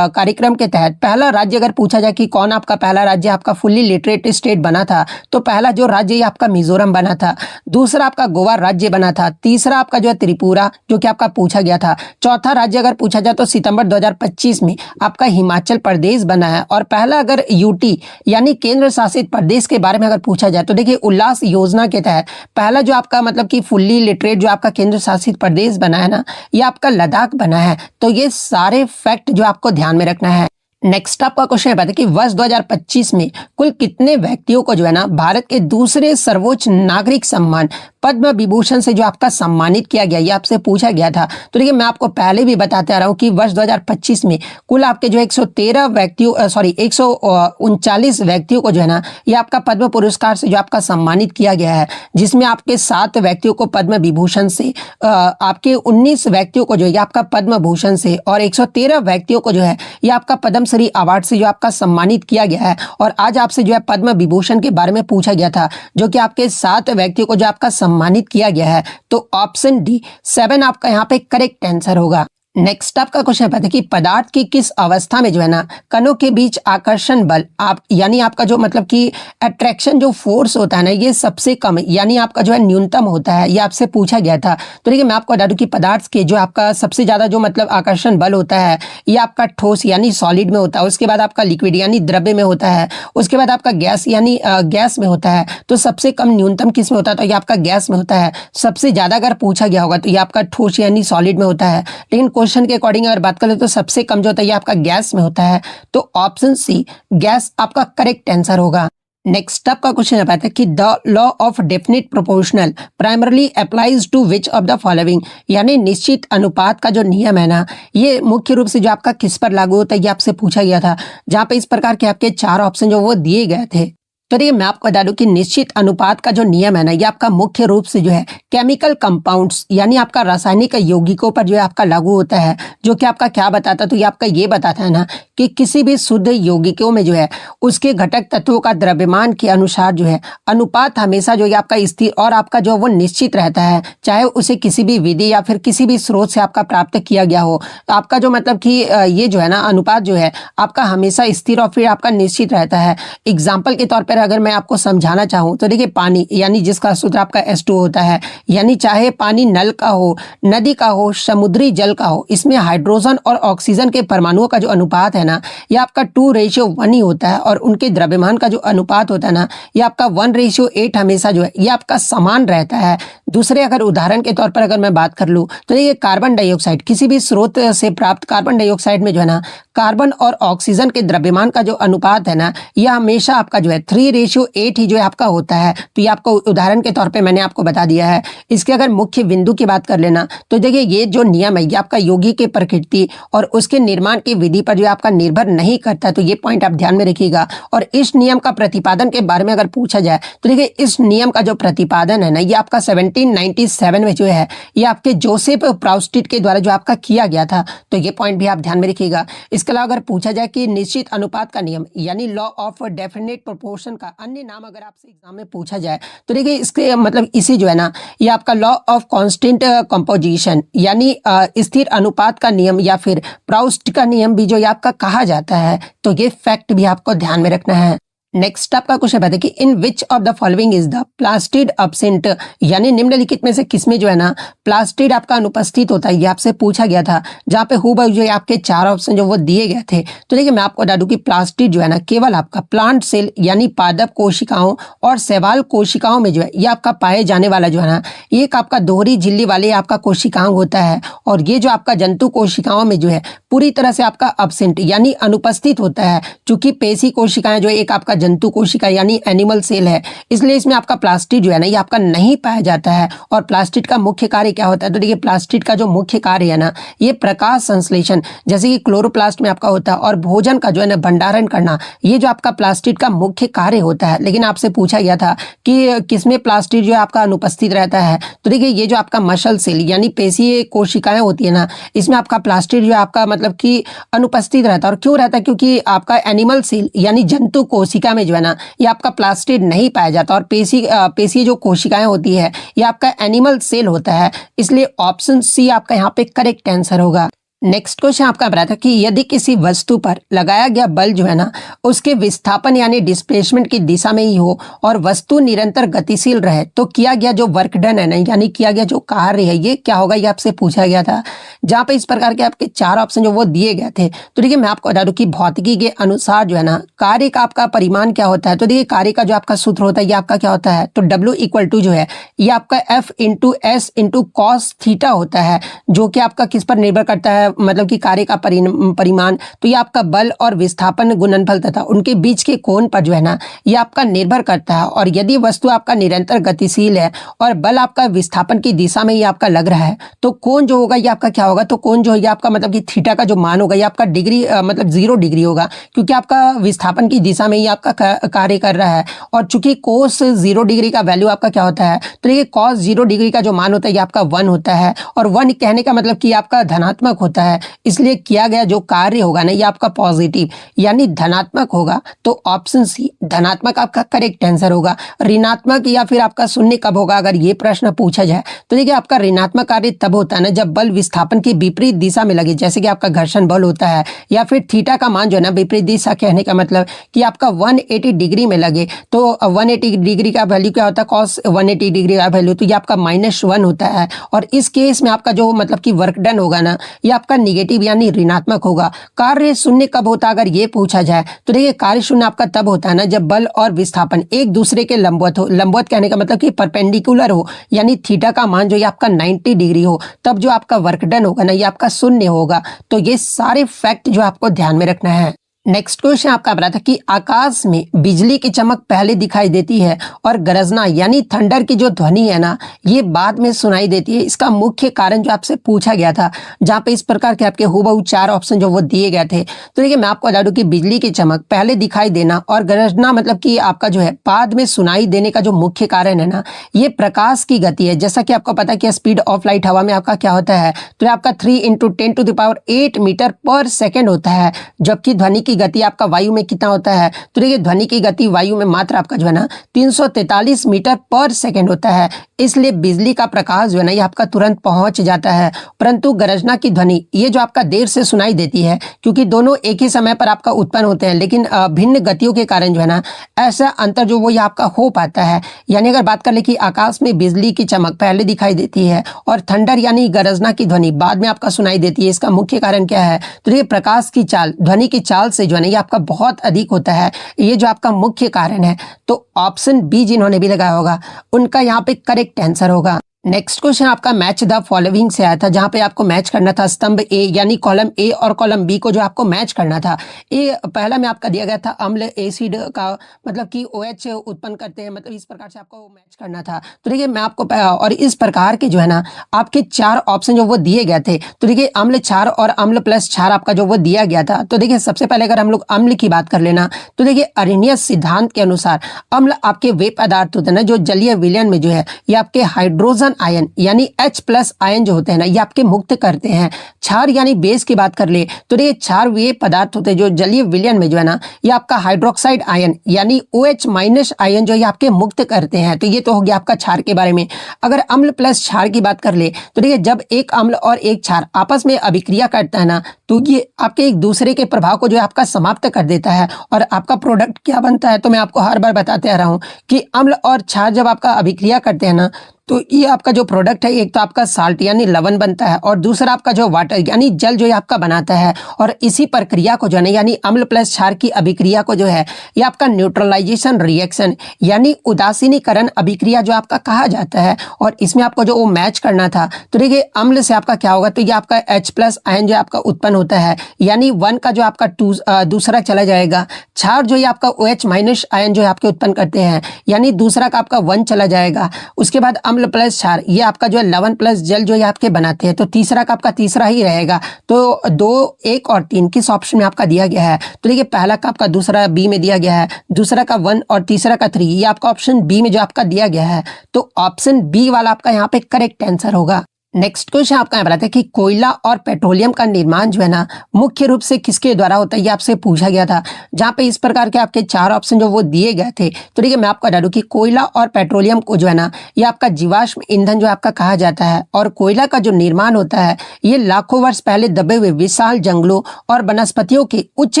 Speaker 1: कार्यक्रम के तहत पहला राज्य अगर पूछा जाए कि कौन आपका पहला राज्य आपका फुल्ली लिटरेट स्टेट बना था, तो पहला जो राज्य आपका मिजोरम बना था, दूसरा आपका गोवा राज्य बना था, तीसरा आपका जो है त्रिपुरा जो कि आपका पूछा गया था, चौथा राज्य अगर पूछा जाए तो सितंबर 2025 में आपका हिमाचल प्रदेश बना है। और पहला अगर यूटी यानी केंद्र शासित प्रदेश के बारे में अगर पूछा जाए तो देखिए उल्लास योजना के तहत पहला जो आपका मतलब कि फुल्ली लिटरेट जो आपका केंद्र शासित प्रदेश बना है ना ये आपका लद्दाख बना है। तो ये सारे फैक्ट जो आपको ध्यान में रखना है। नेक्स्ट आपका क्वेश्चन है कि वर्ष 2025 में कुल कितने व्यक्तियों को जो है ना भारत के दूसरे सर्वोच्च नागरिक सम्मान पद्म विभूषण से जो आपका सम्मानित किया गया, ये आपसे पूछा गया था। तो देखिए मैं आपको पहले भी बताते आ रहा हूँ कि वर्ष 2025 में कुल आपके जो 139 व्यक्तियों को जो है ना ये आपका पद्म पुरस्कार से जो आपका सम्मानित किया गया है, जिसमें आपके 7 व्यक्तियों को पद्म विभूषण से, आपके 19 व्यक्तियों को जो है आपका पद्म भूषण से, और 113 व्यक्तियों को जो है ये आपका पद्मश्री अवार्ड से जो आपका सम्मानित किया गया है। और आज आपसे जो है पद्म विभूषण के बारे में पूछा गया था, जो कि आपके 7 व्यक्तियों को जो आपका सम्मानित किया गया है। तो ऑप्शन डी 7 आपका यहाँ पे करेक्ट आंसर होगा। नेक्स्ट आपका क्वेश्चन है कि पदार्थ की किस अवस्था में जो है ना कणों के बीच आकर्षण बल आप यानी आपका जो मतलब कि अट्रैक्शन जो फोर्स होता है ना ये सबसे कम यानी आपका जो है न्यूनतम होता है, ये आपसे पूछा गया था। तो देखिए मैं आपको बता दूं कि पदार्थ के जो आपका सबसे ज्यादा जो मतलब आकर्षण बल होता है ये आपका ठोस यानी सॉलिड में होता है, उसके बाद आपका लिक्विड यानी द्रव्य में होता है, उसके बाद आपका गैस यानी गैस में होता है। तो सबसे कम न्यूनतम किस में होता है, तो ये आपका गैस में होता है। सबसे ज्यादा अगर पूछा गया होगा तो ये आपका ठोस यानी सॉलिड में होता है। लेकिन क्वेश्चन के अकॉर्डिंग अगर बात करें तो सबसे कम जो होता है ये आपका गैस में होता है। तो ऑप्शन सी गैस आपका करेक्ट आंसर होगा। नेक्स्ट आपका क्वेश्चन है है कि the law of definite proportional primarily applies to which of the following यानी निश्चित अनुपात का जो नियम है ना ये मुख्य रूप से जो आपका किस पर लागू होता है, ये आपसे पूछा गया था, जहां पे इस प्रकार के आपके 4 ऑप्शन जो वो दिए गए थे। तो देखिए मैं आपको बता दूं कि निश्चित अनुपात का जो नियम है ना, ये आपका मुख्य रूप से जो है केमिकल कंपाउंड्स यानी आपका रासायनिक यौगिकों पर जो है आपका लागू होता है, जो कि आपका क्या बताता है, तो ये आपका ये बताता है ना कि किसी भी शुद्ध यौगिकों में जो है उसके घटक तत्वों का द्रव्यमान के अनुसार जो है अनुपात हमेशा जो है आपका स्थिर और आपका जो वो निश्चित रहता है, चाहे उसे किसी भी विधि या फिर किसी भी स्रोत से आपका प्राप्त किया गया हो। तो आपका जो मतलब कि ये जो है ना अनुपात जो है आपका हमेशा स्थिर और फिर आपका निश्चित रहता है। एग्जाम्पल के तौर पर अगर मैं आपको समझाना चाहूँ तो देखिए पानी यानी जिसका सूत्र आपका H2 होता है, यानी चाहे पानी नल का हो, नदी का हो, समुद्री जल का हो, इसमें हाइड्रोजन और ऑक्सीजन के परमाणुओं का जो अनुपात है ना, ये आपका 2:1 ही होता है और उनके द्रव्यमान का जो अनुपात होता है ना, ये आपका 1:8 हमेशा जो है ये आपका समान रहता है। दूसरे अगर उदाहरण के तौर पर अगर मैं बात कर लूँ तो ये कार्बन डाइऑक्साइड, किसी भी स्रोत से प्राप्त कार्बन डाइऑक्साइड में जो है ना कार्बन और ऑक्सीजन के द्रव्यमान का जो अनुपात है ना, यह हमेशा आपका जो है 3:8 ही जो है आपका होता है। तो ये आपको उदाहरण के तौर पे मैंने आपको बता दिया है। इसके अगर मुख्य बिंदु की बात कर लेना तो देखिए ये जो नियम है ये आपका यौगिक की प्रकृति और उसके निर्माण की विधि पर जो आपका निर्भर नहीं करता, तो ये पॉइंट आप ध्यान में रखिएगा। और इस नियम का प्रतिपादन के बारे में अगर पूछा जाए तो देखिए इस नियम का जो प्रतिपादन है ना, ये आपका 1797 में जो है ये आपके जोसेफ प्राउस्टिट के द्वारा जो आपका किया गया था। तो ये पॉइंट भी आप ध्यान में रखिएगा। इसके अलावा अगर पूछा जाए कि निश्चित अनुपात का नियम यानी लॉ ऑफ डेफिनेट प्रोपोर्शन का अन्य नाम अगर आपसे एग्जाम में पूछा जाए तो देखिए इसके मतलब इसी जो है ना ये आपका लॉ ऑफ कांस्टेंट कंपोजिशन यानी स्थिर अनुपात का नियम या फिर प्राउस्ट का नियम भी जो ये आपका कहा जाता है। तो ये फैक्ट भी आपको ध्यान में रखना है। नेक्स्ट आपका क्वेश्चन बताए कि in which of the following is the plastid absent, यानी निम्नलिखित में से किसमें जो है ना प्लास्टिड आपका अनुपस्थित होता है, ये आपसे पूछा गया था। जहाँ पे हु जो है आपके 4 ऑप्शन जो वो दिए गए थे। तो देखिए मैं आपको बता दूं कि प्लास्टिड जो है ना केवल आपका प्लांट सेल यानी पादप कोशिकाओं और शैवाल कोशिकाओं में जो है ये आपका पाए जाने वाला जो है ना एक आपका दोहरी झिल्ली वाले आपका कोशिकांग होता है। और ये जो आपका जंतु कोशिकाओं में जो है पूरी तरह से आपका अब्सेंट यानी अनुपस्थित होता है। चूंकि पेशी कोशिकाएं जो एक आपका जंतु कोशिका यानी एनिमल सेल है, इसलिए इसमें आपका प्लास्टिड जो है ना ये आपका नहीं पाया जाता है। और प्लास्टिड का मुख्य कार्य क्या होता है, तो देखिए प्लास्टिड का जो मुख्य कार्य है ना ये प्रकाश संश्लेषण जैसे कि क्लोरोप्लास्ट में आपका होता है और भोजन का जो है ना भंडारण करना, ये जो आपका प्लास्टिड का मुख्य कार्य होता है। लेकिन आपसे पूछा गया था कि किसमें प्लास्टिड जो है आपका अनुपस्थित रहता है, तो देखिए ये जो आपका मसल सेल यानी पेशीय कोशिकाएं होती है ना, इसमें आपका प्लास्टिड जो है आपका मतलब कि अनुपस्थित रहता है। और क्यों रहता है, क्योंकि आपका एनिमल सेल यानी जंतु कोशिका में जो है ना ये आपका प्लास्टिड नहीं पाया जाता। और पेशी जो कोशिकाएं होती है ये आपका एनिमल सेल होता है। इसलिए ऑप्शन सी आपका यहाँ पे करेक्ट आंसर होगा। नेक्स्ट क्वेश्चन आपका बता था कि यदि किसी वस्तु पर लगाया गया बल जो है ना उसके विस्थापन यानी डिस्प्लेसमेंट की दिशा में ही हो और वस्तु निरंतर गतिशील रहे तो किया गया जो वर्क डन है ना यानी किया गया जो कार्य है ये क्या होगा, ये आपसे पूछा गया था। जहाँ पे इस प्रकार के आपके 4 ऑप्शन जो वो दिए गए थे। तो देखिए मैं आपको बता दूं कि भौतिकी के अनुसार जो है ना कार्य का आपका परिमाण क्या होता है। तो देखिए कार्य का जो आपका सूत्र होता है ये आपका क्या होता है, तो W इक्वल टू जो है ये आपका F into S into cos theta होता है, जो कि आपका किस पर निर्भर करता है, मतलब कि कार्य का परिमाण। तो ये आपका बल और विस्थापन गुणनफल तथा उनके बीच के कोण पर जो है ना ये आपका निर्भर करता है। और यदि वस्तु आपका निरंतर गतिशील है और बल आपका विस्थापन की दिशा में ये आपका लग रहा है तो कोण जो होगा ये आपका क्या होगा, तो कोण जो है आपका मतलब कि थीटा का जो मान होगा ये आपका डिग्री मतलब 0 डिग्री होगा, क्योंकि आपका विस्थापन की दिशा में ही आपका कार्य कर रहा है। और चूंकि कोस 0 डिग्री का वैल्यू आपका क्या होता है, तो ये कॉस 0 डिग्री का जो मान होता है ये आपका 1 होता है। और 1 कहने का मतलब कि आपका धनात्मक होता है, इसलिए किया गया जो कार्य होगा ना ये आपका पॉजिटिव यानी धनात्मक होगा। तो ऑप्शन सी धनात्मक आपका करेक्ट आंसर होगा। ऋणात्मक या फिर आपका शून्य कब होगा अगर ये प्रश्न पूछा जाए, तो देखिए आपका ऋणात्मक कार्य तब होता है ना जब बल विस्थापन की विपरीत दिशा में लगे, जैसे कि आपका घर्षण बल होता है, या फिर थीटा का मान जो है ना विपरीत दिशा कहने का मतलब कि आपका 180 डिग्री में लगे। तो 180 डिग्री का वैल्यू क्या होता है, कॉस 180 डिग्री का वैल्यू तो ये आपका -1 होता है। और इस केस में आपका जो मतलब कि वर्क डन होगा ना ये आपका निगेटिव यानी ऋणात्मक होगा। कार्य शून्य कब होता है अगर ये पूछा जाए, तो देखिए कार्य शून्य आपका तब होता है ना जब बल और विस्थापन एक दूसरे के लंबवत हो। लंबवत कहने का मतलब कि परपेंडिकुलर हो, यानी थीटा का मान जो ये आपका 90 डिग्री हो, तब जो आपका वर्क डन होगा ना ये आपका शून्य होगा। तो ये सारे फैक्ट जो आपको ध्यान में रखना है। नेक्स्ट क्वेश्चन आपका बता था कि आकाश में बिजली की चमक पहले दिखाई देती है और गरजना यानी थंडर की जो ध्वनि है ना ये बाद में सुनाई देती है। इसका मुख्य कारण जो आपसे पूछा गया था, जहाँ पे इस प्रकार के आपके हूबहू 4 ऑप्शन जो वो दिए गए थे। तो देखिए मैं आपको बता दूं कि बिजली की चमक पहले दिखाई देना और गरजना मतलब कि आपका जो है बाद में सुनाई देने का जो मुख्य कारण है ना ये प्रकाश की गति है। जैसा कि आपको पता है कि स्पीड ऑफ लाइट हवा में आपका क्या होता है, तो आपका 3 × 10⁸ मीटर पर सेकेंड होता है, जबकि ध्वनि की गति आपका वायु में कितना होता है, तो देखिए ध्वनि की गति वायु में मात्र आपका जो है ना 343 मीटर पर सेकेंड होता है। इसलिए बिजली का प्रकाश जो है ना ये आपका तुरंत पहुंच जाता है, परंतु गरजना की ध्वनि ये जो आपका देर से सुनाई देती है, क्योंकि दोनों एक ही समय पर आपका उत्पन्न होते हैं, लेकिन भिन्न गतियों के कारण जो है ना ऐसा अंतर जो वो ये आपका हो पाता है। यानी अगर बात कर ले कि आकाश में बिजली की चमक पहले दिखाई देती है और थंडर यानी गरजना की ध्वनि बाद में आपका सुनाई देती है, इसका मुख्य कारण क्या है, तो ये प्रकाश की चाल ध्वनि की चाल से जो है ना ये आपका बहुत अधिक होता है, ये जो आपका मुख्य कारण है। तो ऑप्शन बी जिन्होंने भी लगाया होगा उनका यहाँ पे करेक्ट आंसर होगा। नेक्स्ट क्वेश्चन आपका मैच द फॉलोइंग से आया था, जहां पे आपको मैच करना था स्तंभ ए यानी कॉलम ए और कॉलम बी को जो आपको मैच करना था। ए पहला में आपका दिया गया था अम्ल एसिड का मतलब कि OH उत्पन्न करते हैं, मतलब इस प्रकार से आपको मैच करना था। तो देखिए मैं आपको और इस प्रकार के जो है ना आपके 4 ऑप्शन जो वो दिए गए थे। तो देखिए अम्ल क्षार और अम्ल प्लस क्षार आपका जो वो दिया गया था। तो देखिए सबसे पहले अगर हम लोग अम्ल की बात कर लेना, तो देखिए अरेनियस सिद्धांत के अनुसार अम्ल आपके वे पदार्थ होते हैं ना जो जलीय विलयन में जो है ये आपके हाइड्रोजन आयन यानी H+ आयन जो होते हैं ना ये आपके मुक्त करते हैं। क्षार यानी बेस की बात कर ले तो ये क्षार वे पदार्थ होते हैं जो जलीय विलयन में जो है ना ये आपका हाइड्रोक्साइड आयन यानी OH- आयन जो ये आपके मुक्त करते हैं। तो ये तो हो गया आपका क्षार के बारे में। अगर अम्ल प्लस क्षार की बात कर ले तो देखिए जब एक अम्ल और एक क्षार आपस में अभिक्रिया करता है ना तो ये आपके एक दूसरे के प्रभाव को जो है आपका समाप्त कर देता है और आपका प्रोडक्ट क्या बनता है। तो मैं आपको हर बार बताते आ रहा हूँ कि अम्ल और क्षार जब आपका अभिक्रिया करते हैं ना तो ये आपका जो प्रोडक्ट है एक तो आपका साल्ट यानी लवण बनता है और दूसरा आपका जो वाटर यानी जल जो है आपका बनाता है। और इसी प्रक्रिया को जो है यानी अम्ल प्लस क्षार की अभिक्रिया को जो है ये आपका न्यूट्रलाइजेशन रिएक्शन यानी उदासीनीकरण अभिक्रिया जो आपका कहा जाता है। और इसमें आपको जो वो मैच करना था तो देखिए अम्ल से आपका क्या होगा, तो ये आपका H+ आयन जो आपका उत्पन्न होता है यानी 1 का जो आपका दूसरा चला जाएगा। क्षार जो ये आपका OH- आयन जो है आपके उत्पन्न करते हैं यानी दूसरा का आपका 1 चला जाएगा। उसके बाद अम्ल प्लस क्षार ये आपका जो है लवण प्लस जल जो है आपके बनाते हैं, तो तीसरा का आपका तीसरा ही रहेगा। तो 2, 1 और 3 किस ऑप्शन में आपका दिया गया है, तो देखिए पहला का आपका दूसरा बी में दिया गया है, दूसरा का 1 और तीसरा का 3 ये आपका ऑप्शन बी में जो आपका दिया गया है। तो ऑप्शन बी वाला आपका यहाँ पे करेक्ट आंसर होगा। नेक्स्ट क्वेश्चन आपका यहाँ बताते हैं कि कोयला और पेट्रोलियम का निर्माण जो है ना मुख्य रूप से किसके द्वारा होता है, ये आपसे पूछा गया था। जहाँ पे इस प्रकार के आपके 4 ऑप्शन जो वो दिए गए थे। तो देखिए मैं आपको बता दूं कि कोयला और पेट्रोलियम को जो है ना ये आपका जीवाश्म ईंधन जो आपका कहा जाता है। और कोयला का जो निर्माण होता है ये लाखों वर्ष पहले दबे हुए विशाल जंगलों और वनस्पतियों के उच्च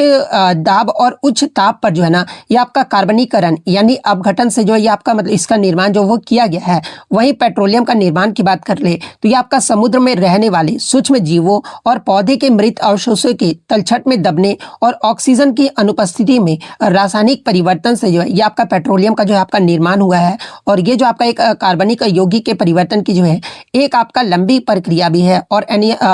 Speaker 1: दाब और उच्च ताप पर जो है ना ये आपका कार्बनीकरण यानी अपघटन से जो है ये आपका मतलब इसका निर्माण जो वो किया गया है। वहीं पेट्रोलियम का निर्माण की बात कर ले तो ये आपका समुद्र में रहने वाले सूक्ष्म जीवों और पौधे के मृत अवशेषों के तलछट में दबने और ऑक्सीजन की अनुपस्थिति में रासायनिक परिवर्तन से जो है ये आपका पेट्रोलियम का जो है आपका निर्माण हुआ है। और ये जो आपका एक कार्बनिक यौगिक के परिवर्तन की जो है एक आपका लंबी प्रक्रिया भी है। और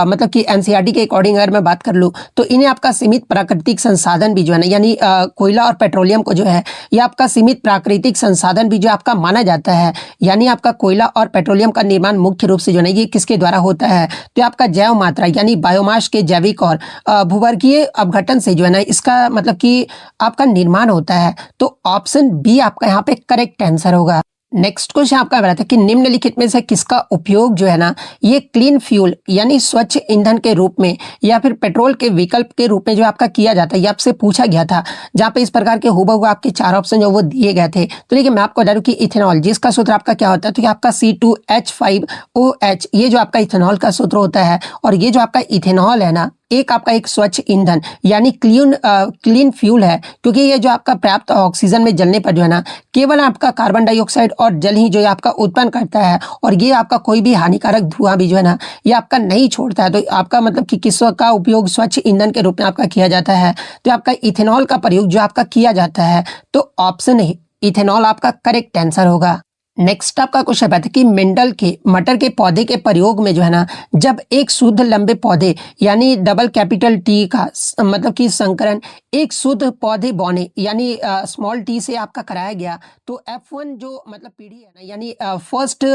Speaker 1: मतलब कि NCERT के अकॉर्डिंग अगर मैं बात कर लूँ तो इन्हें आपका सीमित प्राकृतिक संसाधन भी जो है ना यानी कोयला और पेट्रोलियम को जो है ये आपका सीमित प्राकृतिक संसाधन भी जो आपका माना जाता है। यानी आपका कोयला और पेट्रोलियम का निर्माण मुख्य रूप से जो है ये किसके द्वारा होता है, तो आपका जैव मात्रा यानी बायोमास के जैविक और भूवर्गीय अपघटन से जो है ना इसका मतलब कि आपका निर्माण होता है। तो ऑप्शन बी आपका यहाँ पे करेक्ट आंसर होगा। नेक्स्ट क्वेश्चन आपका बताता है कि निम्नलिखित में से किसका उपयोग जो है ना ये क्लीन फ्यूल यानी स्वच्छ ईंधन के रूप में या फिर पेट्रोल के विकल्प के रूप में जो आपका किया जाता है, ये आपसे पूछा गया था। जहाँ पे इस प्रकार के हूबहू आपके 4 ऑप्शन जो वो दिए गए थे। तो देखिए मैं आपको बता दूं कि इथेनॉल जिसका सूत्र आपका क्या होता है, तो ये आपका C2H5OH ये जो आपका इथेनॉल का सूत्र होता है। और ये जो आपका इथेनॉल है ना एक आपका एक स्वच्छ ईंधन यानी क्लीन फ्यूल है, क्योंकि ये जो आपका पर्याप्त ऑक्सीजन में जलने पर जो है ना केवल आपका कार्बन डाइऑक्साइड और जल ही जो है आपका उत्पन्न करता है। और ये आपका कोई भी हानिकारक धुआं भी जो है ना ये आपका नहीं छोड़ता है। तो आपका मतलब कि किस का उपयोग स्वच्छ ईंधन के रूप में आपका किया जाता है, तो आपका इथेनॉल का प्रयोग जो आपका किया जाता है। तो ऑप्शन इथेनॉल आपका करेक्ट आंसर होगा। नेक्स्ट आपका क्वेश्चन है कि मेंडल के मटर के पौधे के प्रयोग में जो है ना, जब एक शुद्ध लंबे पौधे यानी डबल कैपिटल टी का मतलब कि संकरण एक शुद्ध पौधे बौने यानी स्मॉल टी से आपका कराया गया, तो F1 जो मतलब पीढ़ी है ना, यानी फर्स्ट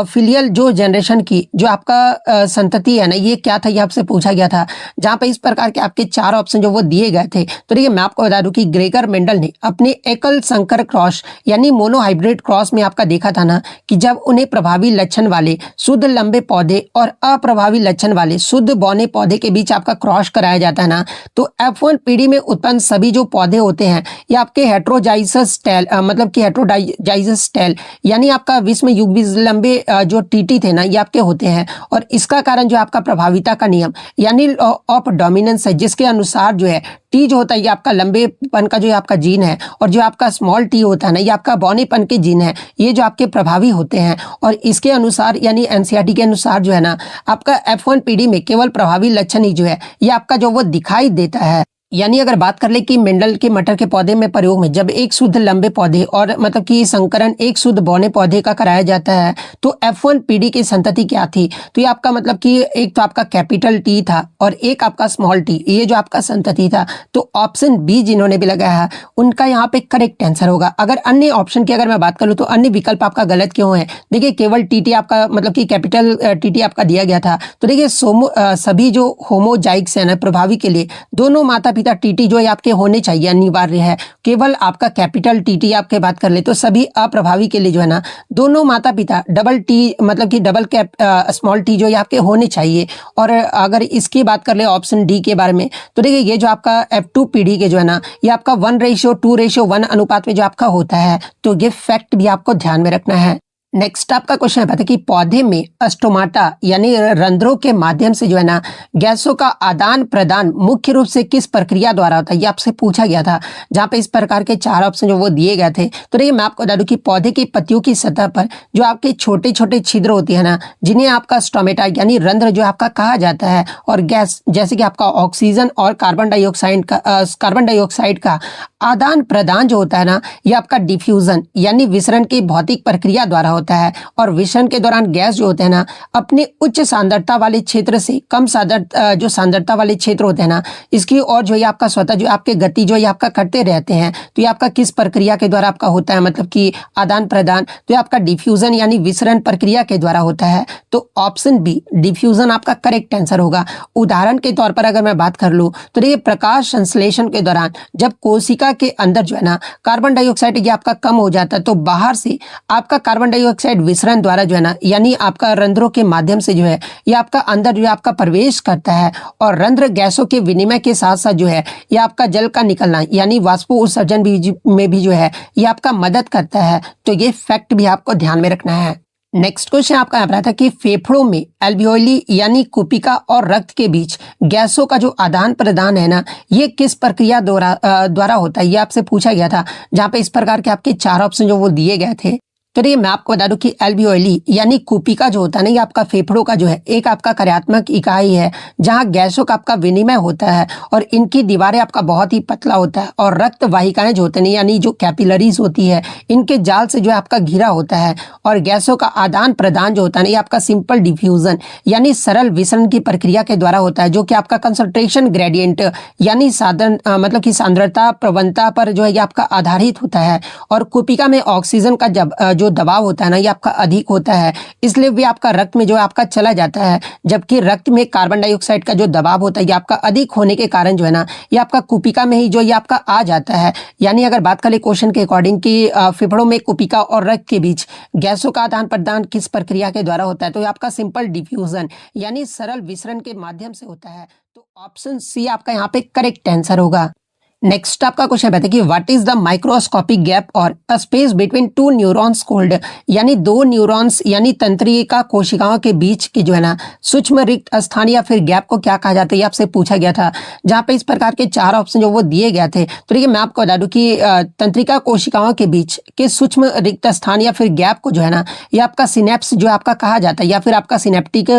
Speaker 1: फिलियल जो जनरेशन की जो आपका संतति है ना, ये क्या था, ये आपसे पूछा गया था। जहाँ पे इस प्रकार के आपके 4 ऑप्शन जो वो दिए गए थे। तो देखिए मैं आपको बता दूं कि ग्रेगर मेंडल ने अपने एकल संकर क्रॉस यानी मोनोहाइब्रिड क्रॉस में आपका देखा था ना कि जब उन्हें प्रभावी लक्षण वाले शुद्ध लंबे पौधे और अप्रभावी लक्षण वाले शुद्ध बौने पौधे के बीच आपका क्रॉस कराया जाता है ना, तो F1 पीढ़ी में उत्पन्न सभी जो पौधे होते हैं ये आपके हेट्रोजाइसस टेल मतलब कि हेट्रोजाइसस टेल यानी आपका विषम युग्मित लंबे जो टीटी थे ना, ये आपके होते हैं। और इसका कारण जो आपका प्रभाविता का नियम यानी ऑफ डोमिनेंस है, जिसके अनुसार जो है टी जो होता है ये आपका लंबेपन का जो आपका जीन है, और जो आपका स्मॉल टी होता है ना, ये आपका बौनेपन के जीन है, ये जो आपके प्रभावी होते हैं। और इसके अनुसार यानी एनसीईआरटी के अनुसार जो है ना, आपका F1 पीढ़ी में केवल प्रभावी लक्षण ही जो है ये आपका जो वो दिखाई देता है। यानी अगर बात कर ले कि मेंडल के मटर के पौधे में प्रयोग में जब एक शुद्ध लंबे पौधे और मतलब कि संकरण एक शुद्ध बौने पौधे का कराया जाता है, तो F1 पीढ़ी की संतति क्या थी, तो ये आपका मतलब कि एक तो आपका कैपिटल टी था और एक आपका स्मॉल टी, ये जो आपका संतति था। तो ऑप्शन बी जिन्होंने भी लगाया है उनका यहाँ पे करेक्ट आंसर होगा। अगर अन्य ऑप्शन की अगर मैं बात करूँ तो अन्य विकल्प आपका गलत क्यों है, देखिए केवल टीटी आपका मतलब कि कैपिटल टीटी आपका दिया गया था। तो देखिए सभी जो होमोजाइक्स है ना प्रभावी के लिए दोनों माता पिता टीटी जो है आपके होने चाहिए, अनिवार्य है। केवल आपका कैपिटल टीटी आपके बात कर ले तो सभी अप्रभावी के लिए जो है ना दोनों माता पिता डबल टी मतलब कि डबल कैप स्मॉल टी जो है आपके होने चाहिए। और अगर इसकी बात कर ले ऑप्शन डी के बारे में, तो देखिए ये जो आपका F2 पीढ़ी के जो है ना ये आपका 1:2:1 अनुपात में जो आपका होता है, तो ये फैक्ट भी आपको ध्यान में रखना है। नेक्स्ट आपका क्वेश्चन है कि पौधे में स्टोमाटा यानी रंध्रों के माध्यम से जो है ना गैसों का आदान प्रदान मुख्य रूप से किस प्रक्रिया द्वारा होता है, ये आपसे पूछा गया था। जहाँ पे इस प्रकार के 4 ऑप्शन जो वो दिए गए थे। तो देखिए मैं आपको बता दूं कि पौधे की पत्तियों की सतह पर जो आपके छोटे छोटे छिद्र होती है ना, जिन्हें आपका स्टोमेटा यानी रंध्र जो आपका कहा जाता है, और गैस जैसे कि आपका ऑक्सीजन और कार्बन डाइऑक्साइड का आदान प्रदान जो होता है ना, ये आपका डिफ्यूजन यानी विसरण की भौतिक प्रक्रिया द्वारा होता है। और विसरण के दौरान गैस जो होते हैं ना अपने उच्च सांद्रता वाले क्षेत्र से कम जो सांद्रता वाले क्षेत्र होते हैं ना, इसकी और जो ये आपका स्वतः जो आपके गति जो ये आपका करते रहते हैं। तो ये आपका किस प्रक्रिया के द्वारा आपका होता है, मतलब कि आदान प्रदान, तो ये आपका डिफ्यूजन यानी विसरण प्रक्रिया के द्वारा होता है। तो ऑप्शन बी डिफ्यूजन आपका करेक्ट आंसर होगा। उदाहरण के तौर पर अगर मैं बात कर लूँ तो देखिए प्रकाश संश्लेषण के दौरान जब कोशिका के अंदर जो है ना कार्बन डाइऑक्साइड ये आपका कम हो जाता है, तो बाहर से आपका कार्बन डाइऑक्साइड विसरण द्वारा जो है ना यानी आपका रंध्रों के माध्यम से जो है ये आपका अंदर जो है आपका प्रवेश करता है। और रंध्र गैसों के विनिमय के साथ साथ जो है ये आपका जल का निकलना यानी वाष्पो उत्सर्जन में भी जो है ये आपका मदद करता है। तो ये फैक्ट भी आपको ध्यान में रखना है। नेक्स्ट क्वेश्चन आपका यहाँ पर था कि फेफड़ों में एल्वियोली यानी कुपिका और रक्त के बीच गैसों का जो आदान प्रदान है ना, ये किस प्रक्रिया द्वारा होता है, ये आपसे पूछा गया था। जहाँ पे इस प्रकार के आपके 4 ऑप्शन जो वो दिए गए थे। तो ये मैं आपको बता दूं कि एल्वियोली यानी कुपिका जो होता है ना, ये आपका फेफड़ों का जो है एक आपका कार्यात्मक इकाई है, जहां गैसों का आपका विनिमय होता है और इनकी दीवारें आपका बहुत ही पतला होता है। और रक्त वाहिकाएं जो होते हैं यानी जो कैपिलरीज होती है, इनके जाल से जो है आपका घिरा होता है। और गैसों का आदान प्रदान जो होता है ना, ये आपका सिंपल डिफ्यूजन यानी सरल विसरण की प्रक्रिया के द्वारा होता है, जो कि आपका कंसंट्रेशन ग्रेडियंट यानी मतलब कि सांद्रता प्रवणता पर जो है ये आपका आधारित होता है। और कुपिका में ऑक्सीजन का जो दबाव होता है ना, ये आपका अधिक होता है, इसलिए भी आपका रक्त में जो आपका चला जाता है। जबकि रक्त में कार्बन डाइऑक्साइड का जो दबाव होता है ये आपका अधिक होने के कारण जो है ना ये आपका कुपिका में ही जो ये आपका आ जाता है। यानी अगर बात करें क्वेश्चन के अकॉर्डिंग कि फेफड़ों में कुपिका और रक्त के बीच गैसों का आदान प्रदान किस प्रक्रिया के द्वारा होता है, तो ये आपका सिंपल डिफ्यूजन यानी सरल विसरण के माध्यम से होता है। तो ऑप्शन सी आपका यहाँ पे करेक्ट आंसर होगा। नेक्स्ट आपका क्वेश्चन है कि what is the microscopic gap और स्पेस बिटवीन 2 न्यूरॉन्स कॉल्ड, यानी 2 न्यूरॉन्स यानी तंत्रिका कोशिकाओं के बीच की जो है ना सूक्ष्म रिक्त स्थान या फिर गैप को क्या कहा जाता है, ये आपसे पूछा गया था। जहाँ पे इस प्रकार के 4 ऑप्शन जो वो दिए गए थे। तो देखिए मैं आपको बता दूं कि तंत्रिका कोशिकाओं के बीच के सूक्ष्म रिक्त स्थान या फिर गैप को जो है ना ये आपका सिनेप्स जो आपका कहा जाता है, या फिर आपका सिनेप्टिक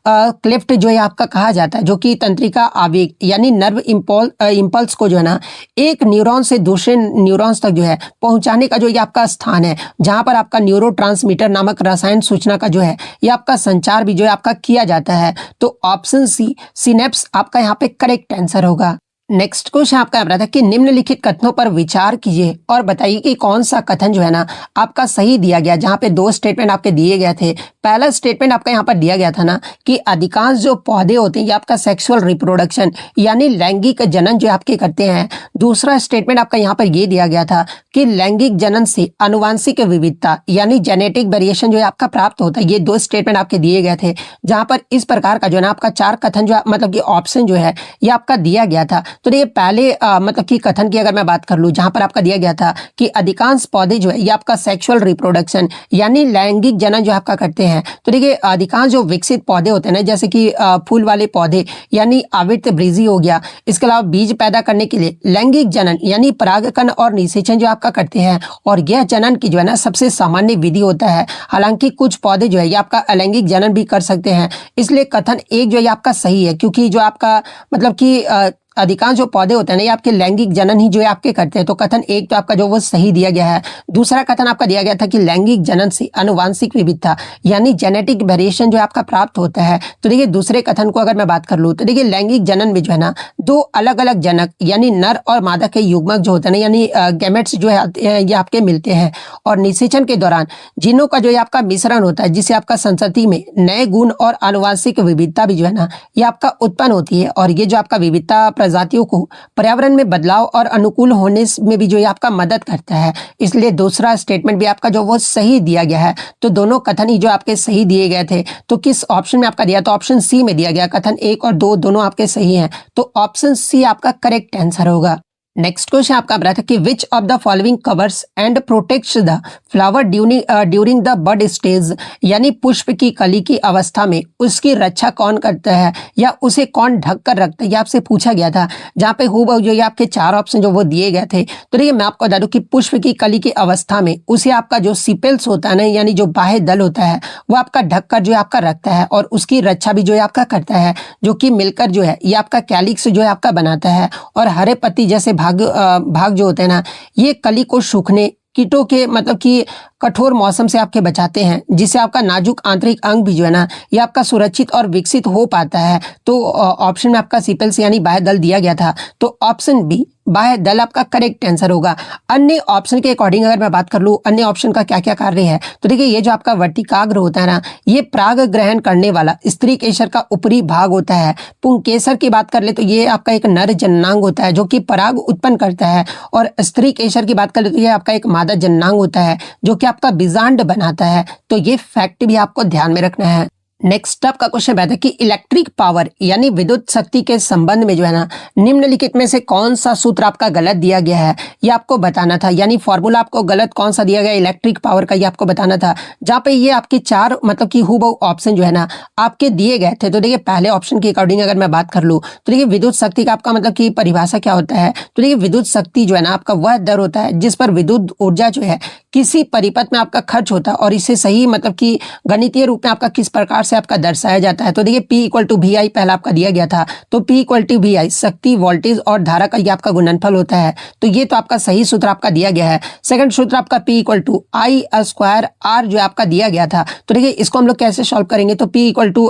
Speaker 1: क्लेफ्ट जो है आपका कहा जाता है, जो कि तंत्रिका आवेग यानी नर्व इम्पल्स को जो है ना एक न्यूरॉन से दूसरे न्यूरॉन्स तक जो है पहुंचाने का जो ये आपका स्थान है, जहां पर आपका न्यूरोट्रांसमीटर नामक रसायन सूचना का जो है ये आपका संचार भी जो है आपका किया जाता है। तो ऑप्शन सी सिनेप्स आपका यहाँ पे करेक्ट आंसर होगा। नेक्स्ट क्वेश्चन आपका आ रहा था कि निम्नलिखित कथनों पर विचार कीजिए और बताइए कि कौन सा कथन जो है ना आपका सही दिया गया, जहां पे दो स्टेटमेंट आपके दिए गए थे। पहला स्टेटमेंट आपका यहाँ पर दिया गया था ना कि अधिकांश जो पौधे होते हैं ये आपका सेक्सुअल रिप्रोडक्शन यानी लैंगिक जनन जो आपके करते हैं। दूसरा स्टेटमेंट आपका यहाँ पर ये दिया गया था कि लैंगिक जनन से आनुवांशिक विविधता यानी जेनेटिक वेरिएशन जो है आपका प्राप्त होता है। ये दो स्टेटमेंट आपके दिए गए थे, जहां पर इस प्रकार का जो है ना आपका चार कथन जो मतलब कि ऑप्शन जो है ये आपका दिया गया था। तो ये पहले मतलब कि कथन की अगर मैं बात कर लूं, जहां पर आपका दिया गया था कि अधिकांश पौधे जो है ये आपका सेक्सुअल रिप्रोडक्शन यानी लैंगिक जनन जो आपका करते हैं। तो देखिए अधिकांश जो विकसित पौधे होते हैं ना, जैसे कि फूल वाले पौधे यानी आवृत वृद्धि हो गया, इसके अलावा बीज पैदा करने के लिए लैंगिक जनन यानी परागकण और निषेचन जो आपका करते हैं, और यह जनन की जो है ना सबसे सामान्य विधि होता है। हालांकि कुछ पौधे जो है ये आपका अलैंगिक जनन भी कर सकते हैं। इसलिए कथन एक जो है आपका सही है, क्योंकि जो आपका मतलब कि अधिकांश जो पौधे होते हैं ना ये आपके लैंगिक जनन ही जो है आपके करते हैं। तो कथन एक तो आपका जो वो सही दिया गया है। दूसरा कथन आपका दिया गया था कि लैंगिक जनन से आनुवांशिक विविधता यानी जेनेटिक वेरिएशन जो है आपका प्राप्त होता है। तो देखिए दूसरे कथन को अगर मैं बात कर लूँ तो देखिए लैंगिक जनन में जो है ना दो अलग अलग जनक यानी नर और मादा के युग्मक जो होते हैं ना यानी गैमेट्स जो है ये आपके मिलते हैं, और निषेचन के दौरान जीनों का जो है आपका मिश्रण होता है, जिससे आपका संतति में नए गुण और आनुवांशिक विविधता भी जो है ना ये आपका उत्पन्न होती है। और ये जो आपका विविधता प्रजातियों को पर्यावरण में बदलाव और अनुकूल होने में भी जो है आपका मदद करता है। इसलिए दूसरा स्टेटमेंट भी आपका जो वो सही दिया गया है। तो दोनों कथन ही जो आपके सही दिए गए थे। तो किस ऑप्शन में आपका दिया, तो ऑप्शन सी में दिया गया। कथन एक और दो दोनों आपके सही हैं, तो ऑप्शन सी आपका करेक्ट आंसर होगा। नेक्स्ट क्वेश्चन आपका रहा था कि which of the following covers and protects the flower during the bud stage यानी पुष्प की कली की अवस्था में उसकी रक्षा कौन करता है या उसे कौन ढक कर रखता है, ये आपसे पूछा गया था। जहाँ पे हूबहू जो ये आपके चार ऑप्शन जो वो दिए गए थे। तो देखिए मैं आपको बता दूं कि पुष्प की कली की अवस्था में उसे आपका जो सिपेल्स होता है ना यानी जो बाह्य दल होता है वो आपका ढककर जो है आपका रखता है, और उसकी रक्षा भी जो है आपका करता है, जो कि मिलकर जो है ये आपका कैलिक्स जो है आपका बनाता है। और हरे पत्ती जैसे भाग जो होते हैं ना ये कली को सूखने कीटों के मतलब कि कठोर मौसम से आपके बचाते हैं, जिससे आपका नाजुक आंतरिक अंग भी जो है ना ये आपका सुरक्षित और विकसित हो पाता है। तो ऑप्शन में आपका सिपेल्स यानी बाह्य दल दिया गया था, तो ऑप्शन बी बाह्य दल आपका करेक्ट आंसर होगा। अन्य ऑप्शन के अकॉर्डिंग अगर मैं बात कर लूँ अन्य ऑप्शन का क्या क्या कार्य है, तो देखिए ये जो आपका वर्तिकाग्र होता है ना ये पराग ग्रहण करने वाला स्त्री केसर का ऊपरी भाग होता है। पुंकेसर की बात कर ले तो ये आपका एक नर जननांग होता है जो कि पराग उत्पन्न करता है, और स्त्री केसर की बात कर ले तो ये आपका एक मादा जननांग होता है जो कि आपका बीजांड बनाता है। तो ये फैक्ट भी आपको ध्यान में रखना है। नेक्स्ट आपका क्वेश्चन है कि इलेक्ट्रिक पावर यानी विद्युत शक्ति के संबंध में जो है ना निम्नलिखित में से कौन सा सूत्र आपका गलत दिया गया है, ये आपको बताना था। यानी फॉर्मूला आपको गलत कौन सा दिया गया इलेक्ट्रिक पावर का, ये आपको बताना था। जहाँ पे ये आपके चार मतलब कि हूबहू ऑप्शन जो है ना आपके दिए गए थे। तो देखिए पहले ऑप्शन के अकॉर्डिंग अगर मैं बात कर लूँ तो देखिए विद्युत शक्ति का आपका मतलब कि परिभाषा क्या होता है, तो देखिए विद्युत शक्ति जो है ना आपका वह दर होता है जिस पर विद्युत ऊर्जा जो है किसी परिपथ में आपका खर्च होता है, और इसे सही मतलब कि गणितीय रूप में आपका किस प्रकार से आपका दर्शाया जाता है। तो देखिए P इक्वल टू वी आई पहला आपका दिया गया था, तो P इक्वल टू वी आई शक्ति वोल्टेज और धारा का ये आपका गुणनफल होता है। तो ये तो आपका सही सूत्र आपका दिया गया है। सेकंड सूत्र आपका P equal to I square R जो आपका दिया गया था। तो देखिए इसको हम लोग कैसे सॉल्व करेंगे, तो P इक्वल टू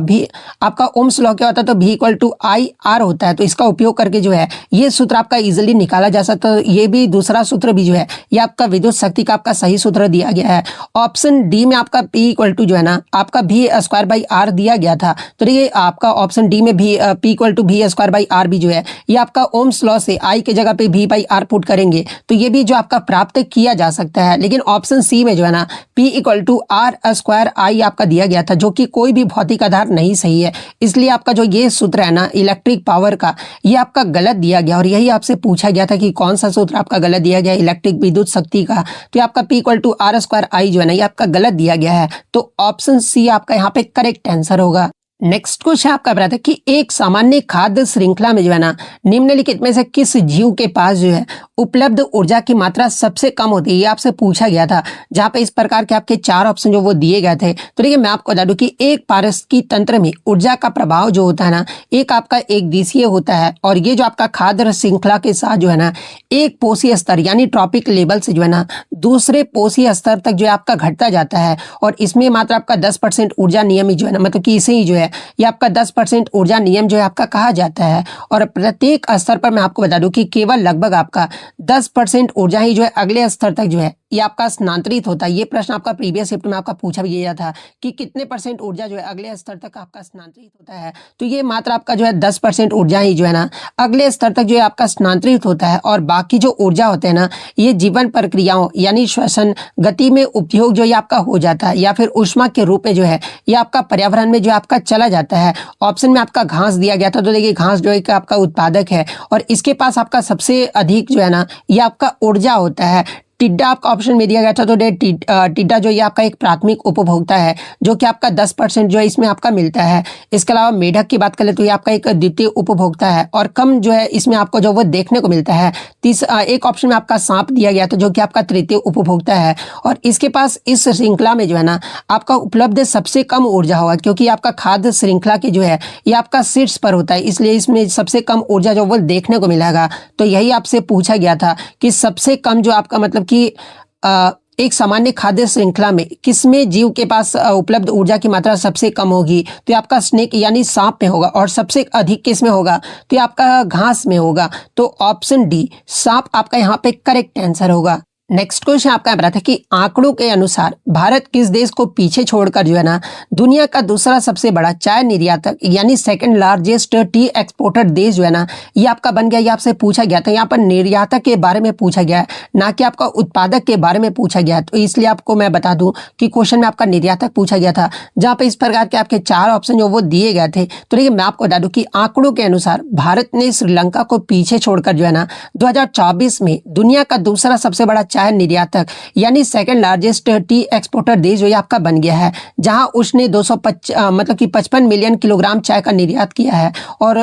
Speaker 1: भी आपका ओम्स लॉ क्या होता है, तो V equal to I R होता है। तो इसका उपयोग करके जो है ये सूत्र आपका इजिली निकाला जा सकता है। ये भी दूसरा सूत्र भी जो है ये आपका विद्युत शक्ति का आपका सही सूत्र दिया गया है। ऑप्शन डी में आपका P इक्वल टू जो है ना आपका V स्क्वायर बाई आर दिया गया था। तो देखिए आपका ऑप्शन डी में भी P equal to V square by R भी जो है ये आपका ओम्स लॉ से I के जगह पे V बाई आर पुट करेंगे तो ये भी जो आपका प्राप्त किया जा सकता है। लेकिन ऑप्शन सी में जो है ना P equal to R square I आपका दिया गया था, जो कि कोई भी भौतिक आधार नहीं सही है। इसलिए आपका जो ये सूत्र है ना इलेक्ट्रिक पावर का ये आपका गलत दिया गया, और यही आपसे पूछा गया था कि कौन सा सूत्र आपका गलत दिया गया इलेक्ट्रिक विद्युत शक्ति का। तो आपका P equal to R square I जो है ना ये आपका गलत दिया गया है। तो ऑप्शन सी आपका यहाँ पे करेक्ट आंसर होगा। नेक्स्ट क्वेश्चन आपका बता था कि एक सामान्य खाद्य श्रृंखला में जो है ना निम्नलिखित में से किस जीव के पास जो है उपलब्ध ऊर्जा की मात्रा सबसे कम होती है, ये आपसे पूछा गया था। जहां पे इस प्रकार के आपके 4 ऑप्शन जो वो दिए गए थे। तो देखिए मैं आपको बता दूं कि एक पारिस्थितिकी तंत्र में ऊर्जा का प्रभाव जो होता है ना, एक आपका एक दिशीय होता है, और ये जो आपका खाद्य श्रृंखला के साथ जो है ना एक पोषी स्तर यानी ट्रॉपिक लेवल से जो है ना दूसरे पोषी स्तर तक जो है आपका घटता जाता है, और इसमें मात्र आपका 10% ऊर्जा नियम ही जो है ना, मतलब कि इसे ही जो है ये आपका 10% ऊर्जा नियम जो है आपका कहा जाता है। और प्रत्येक स्तर पर मैं आपको बता दूं कि केवल लगभग आपका 10% ऊर्जा ही जो है अगले स्तर तक जो है ये आपका स्थानांतरित होता है। ये प्रश्न आपका प्रीवियस शिफ्ट में आपका पूछा भी गया था कि कितने % ऊर्जा जो है अगले स्तर तक आपका स्थानांतरित होता है। तो ये मात्र आपका जो है 10% ऊर्जा ही जो है ना अगले स्तर तक जो है आपका स्थानांतरित होता है, और बाकी जो ऊर्जा होते हैं ना ये जीवन प्रक्रियाओं यानी श्वसन गति में उपयोग जो है आपका हो जाता है, या फिर ऊष्मा के रूप में जो है ये आपका पर्यावरण में जो आपका चला जाता है। ऑप्शन में आपका घास दिया गया था, तो देखिए घास जो है आपका उत्पादक है, और इसके पास आपका सबसे अधिक जो है ना ये आपका ऊर्जा होता है। टिड्डा आपका ऑप्शन में दिया गया था, तो टिड्डा जो ये आपका एक प्राथमिक उपभोक्ता है जो कि आपका 10% जो है इसमें आपका मिलता है। इसके अलावा मेढक की बात करें तो ये आपका एक द्वितीय उपभोक्ता है, और कम जो है इसमें आपको जो वो देखने को मिलता है। एक ऑप्शन में आपका सांप दिया गया था जो कि आपका तृतीय उपभोक्ता है, और इसके पास इस श्रृंखला में जो है ना आपका उपलब्ध सबसे कम ऊर्जा होगा, क्योंकि आपका खाद्य श्रृंखला की जो है ये आपका शीर्ष पर होता है, इसलिए इसमें सबसे कम ऊर्जा जो वो देखने को मिलेगा। तो यही आपसे पूछा गया था कि सबसे कम जो आपका मतलब कि एक सामान्य खाद्य श्रृंखला में किसमें जीव के पास उपलब्ध ऊर्जा की मात्रा सबसे कम होगी, तो आपका स्नेक यानी सांप में होगा, और सबसे अधिक किस में होगा, तो आपका घास में होगा। तो ऑप्शन डी सांप आपका यहाँ पे करेक्ट आंसर होगा। नेक्स्ट क्वेश्चन आपका बता था कि आंकड़ों के अनुसार भारत किस देश को पीछे छोड़कर जो है ना दुनिया का दूसरा सबसे बड़ा चाय निर्यातक यानी सेकंड लार्जेस्ट टी एक्सपोर्टर देश जो है ना ये आपका बन गया। ये आपसे पूछा गया था, यहाँ पर निर्यातक के बारे में पूछा गया है, ना कि आपका उत्पादक के बारे में पूछा गया। तो इसलिए आपको मैं बता दूं कि क्वेश्चन में आपका निर्यातक पूछा गया था, जहाँ पे इस प्रकार के आपके 4 ऑप्शन जो वो दिए गए थे। तो देखिए मैं आपको बता दूं कि आंकड़ों के अनुसार भारत ने श्रीलंका को पीछे छोड़कर जो है ना 2024 में दुनिया का दूसरा सबसे बड़ा चाय निर्यातक यानी सेकंड लार्जेस्ट टी एक्सपोर्टर देश जो ये आपका बन गया है, जहां उसने 55 मिलियन किलोग्राम चाय का निर्यात किया है। और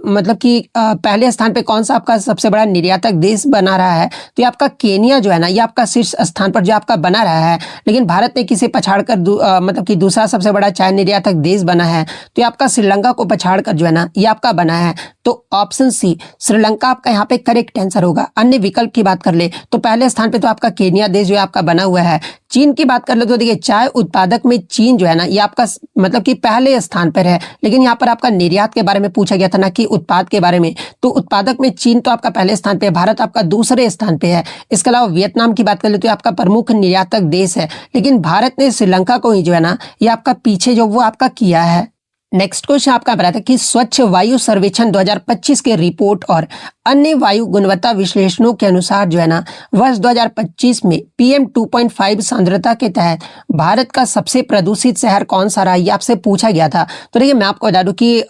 Speaker 1: मतलब कि पहले स्थान पे कौन सा आपका सबसे बड़ा निर्यातक देश बना रहा है, तो ये आपका केनिया जो है ना ये आपका शीर्ष स्थान पर जो आपका बना रहा है। लेकिन भारत ने किसे पछाड़कर मतलब कि दूसरा सबसे बड़ा चाय निर्यातक देश बना है, तो ये आपका श्रीलंका को पछाड़कर जो है ना ये आपका बना है। तो ऑप्शन सी श्रीलंका आपका यहाँ पे करेक्ट आंसर होगा। अन्य विकल्प की बात कर ले तो पहले स्थान पे तो आपका केनिया देश जो है आपका बना हुआ है। चीन की बात कर ले तो देखिए चाय उत्पादक में चीन जो है ना ये आपका मतलब कि पहले स्थान पर है, लेकिन यहाँ पर आपका निर्यात के बारे में पूछा गया था ना कि उत्पाद के बारे में। तो उत्पादक में चीन तो आपका पहले स्थान पे है, भारत आपका दूसरे स्थान पे है। इसके अलावा वियतनाम की बात कर ले तो आपका प्रमुख निर्यातक देश है, लेकिन भारत ने श्रीलंका को ही जो है ना ये आपका पीछे जो वो आपका किया है। नेक्स्ट क्वेश्चन आपका बता था कि स्वच्छ वायु सर्वेक्षण 2025 के रिपोर्ट और अन्य वायु गुणवत्ता विश्लेषणों के अनुसार जो है ना वर्ष 2025 में PM 2.5 सांद्रता के तहत भारत का सबसे प्रदूषित शहर कौन सा रहा, ये आपसे पूछा गया था। तो देखिए मैं आपको बता दूं कि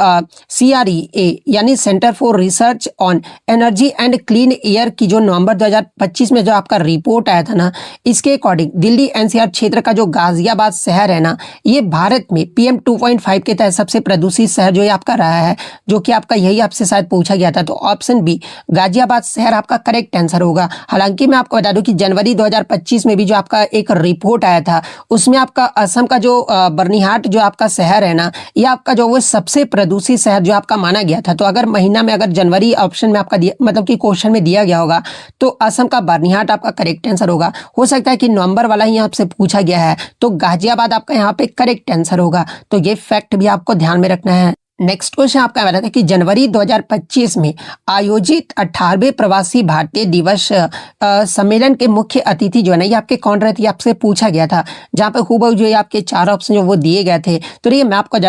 Speaker 1: CREA यानी centre for research on energy and clean air की जो नवंबर 2025 में जो आपका रिपोर्ट आया था ना, इसके अकॉर्डिंग दिल्ली NCR क्षेत्र का जो गाजियाबाद शहर है ना ये भारत में PM 2.5 के तहत सबसे प्रदूषित शहर जो है आपका रहा है, जो कि आपका यही आपसे शायद पूछा गया था। तो ऑप्शन बी गाजियाबाद शहर आपका करेक्ट आंसर होगा। हालांकि मैं आपको बता दूं कि जनवरी 2025 में भी जो आपका एक रिपोर्ट आया था उसमें आपका असम का जो बर्निहाट जो आपका शहर है ना ये आपका जो वो सबसे प्रदूषित शहर जो आपका माना गया था। तो अगर महीना में अगर जनवरी ऑप्शन में आपका मतलब कि क्वेश्चन में दिया गया होगा तो असम का बर्निहाट आपका करेक्ट आंसर होगा। हो सकता है कि नवंबर वाला ही आपसे पूछा गया है, तो गाजियाबाद आपका यहाँ पे करेक्ट आंसर होगा। तो ये फैक्ट भी आपको ध्यान में रखना है। नेक्स्ट क्वेश्चन आपका बता था कि जनवरी 2025 में आयोजित 18वें प्रवासी भारतीय दिवस सम्मेलन के मुख्य अतिथि जो है ना ये आपके कौन रहे थे, आपसे पूछा गया था। जहां पे खूब जो है आपके 4 ऑप्शन जो वो दिए गए थे। तो ये मैं आपको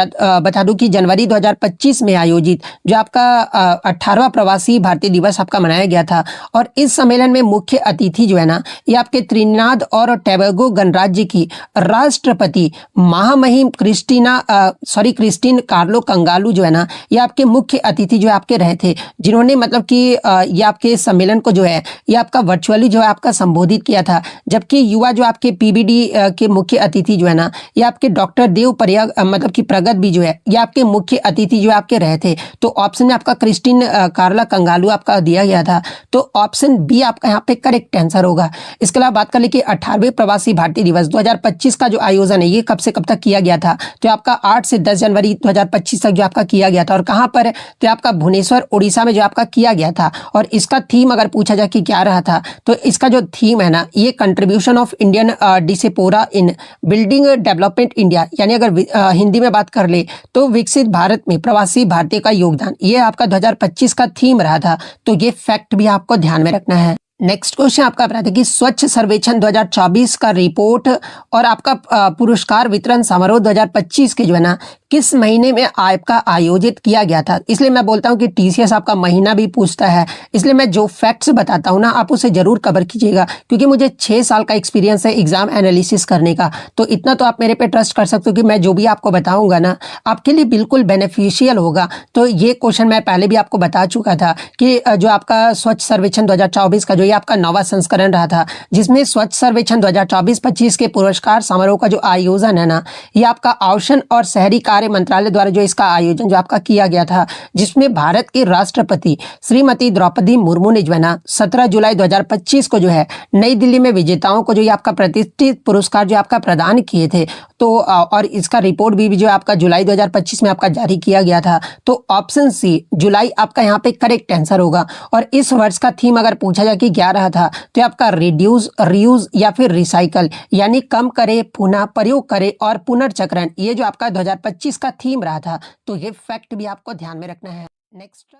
Speaker 1: बता दूं कि जनवरी 2025 में आयोजित जो आपका 18वां प्रवासी भारतीय दिवस आपका मनाया गया था, और इस सम्मेलन में मुख्य अतिथि जो है ना ये आपके त्रिनिदाद और टोबैगो गणराज्य की राष्ट्रपति महामहिम क्रिस्टीन कार्लो कंगालो कंगालू जो है ना, ये आपके मुख्य अतिथि जो है आपके रहे थे, जिन्होंने मतलब कि ये आपके सम्मेलन को जो है ये आपका वर्चुअली जो है आपका संबोधित किया था। जबकि युवा जो आपके पीबीडी के मुख्य अतिथि जो है ना, ये आपके डॉक्टर देव प्रयाग मतलब कि प्रगट भी जो है ये आपके मुख्य अतिथि जो है आपके रहे थे। तो ऑप्शन में आपका क्रिस्टिन कार्ला कंगालू आपका दिया गया था। तो ऑप्शन बी आपका यहाँ पे करेक्ट आंसर होगा। इसके अलावा बात कर ले कि 18वें प्रवासी भारतीय दिवस 2025 का जो आयोजन है ये कब से कब तक किया गया था, तो आपका 8 से 10 जनवरी 2025 तक जो आपका किया गया था। और कहाँ पर, तो आपका भुवनेश्वर उड़ीसा में जो आपका किया गया था। और इसका थीम अगर पूछा जाए कि क्या रहा था, तो इसका जो थीम है ना, ये contribution of Indian diaspora in building development India, यानी अगर हिंदी में बात कर ले तो विकसित भारत में प्रवासी भारतीय का योगदान, ये आपका 2025 का थीम रहा था। तो ये फैक्ट भी आपको ध्यान में रखना है। नेक्स्ट क्वेश्चन आपका अपना था कि स्वच्छ सर्वेक्षण 2024 का रिपोर्ट और आपका पुरस्कार वितरण समारोह 2025 के जो है ना किस महीने में आपका आयोजित किया गया था। इसलिए मैं बोलता हूं कि टीसीएस आपका महीना भी पूछता है, इसलिए मैं जो फैक्ट्स बताता हूं ना आप उसे जरूर कवर कीजिएगा, क्योंकि मुझे 6 साल का एक्सपीरियंस है एग्जाम एनालिसिस करने का। तो इतना तो आप मेरे पे ट्रस्ट कर सकते हो कि मैं जो भी आपको बताऊंगा ना आपके लिए बिल्कुल बेनिफिशियल होगा। तो ये क्वेश्चन मैं पहले भी आपको बता चुका था कि जो आपका स्वच्छ सर्वेक्षण 2024 का जो ये आपका 9वां संस्करण रहा था, जिसमें स्वच्छ सर्वेक्षण 2024-25 के पुरस्कार समारोह का जो आयोजन है ना, ये आपका आवासन और शहरी कार्य मंत्रालय द्वारा जो इसका आयोजन जो आपका किया गया था, जिसमें भारत के राष्ट्रपति श्रीमती द्रौपदी मुर्मू ने जो है ना 17 जुलाई 2025 को जो है नई दिल्ली में विजेताओं को जो ये आपका प्रतिष्ठित पुरस्कार जो आपका प्रदान किए थे। तो और इसका रिपोर्ट भी जो आपका जुलाई 2025 में आपका जारी किया गया था। तो ऑप्शन सी जुलाई आपका यहाँ पे करेक्ट आंसर होगा। और इस वर्ष का थीम अगर पूछा जाए कि क्या रहा था, तो आपका रिड्यूस, रीयूज या फिर रिसाइकल, यानी कम करे, पुनः प्रयोग करे और पुनर्चक्रण, ये जो आपका 2025 का थीम रहा था। तो ये फैक्ट भी आपको ध्यान में रखना है। नेक्स्ट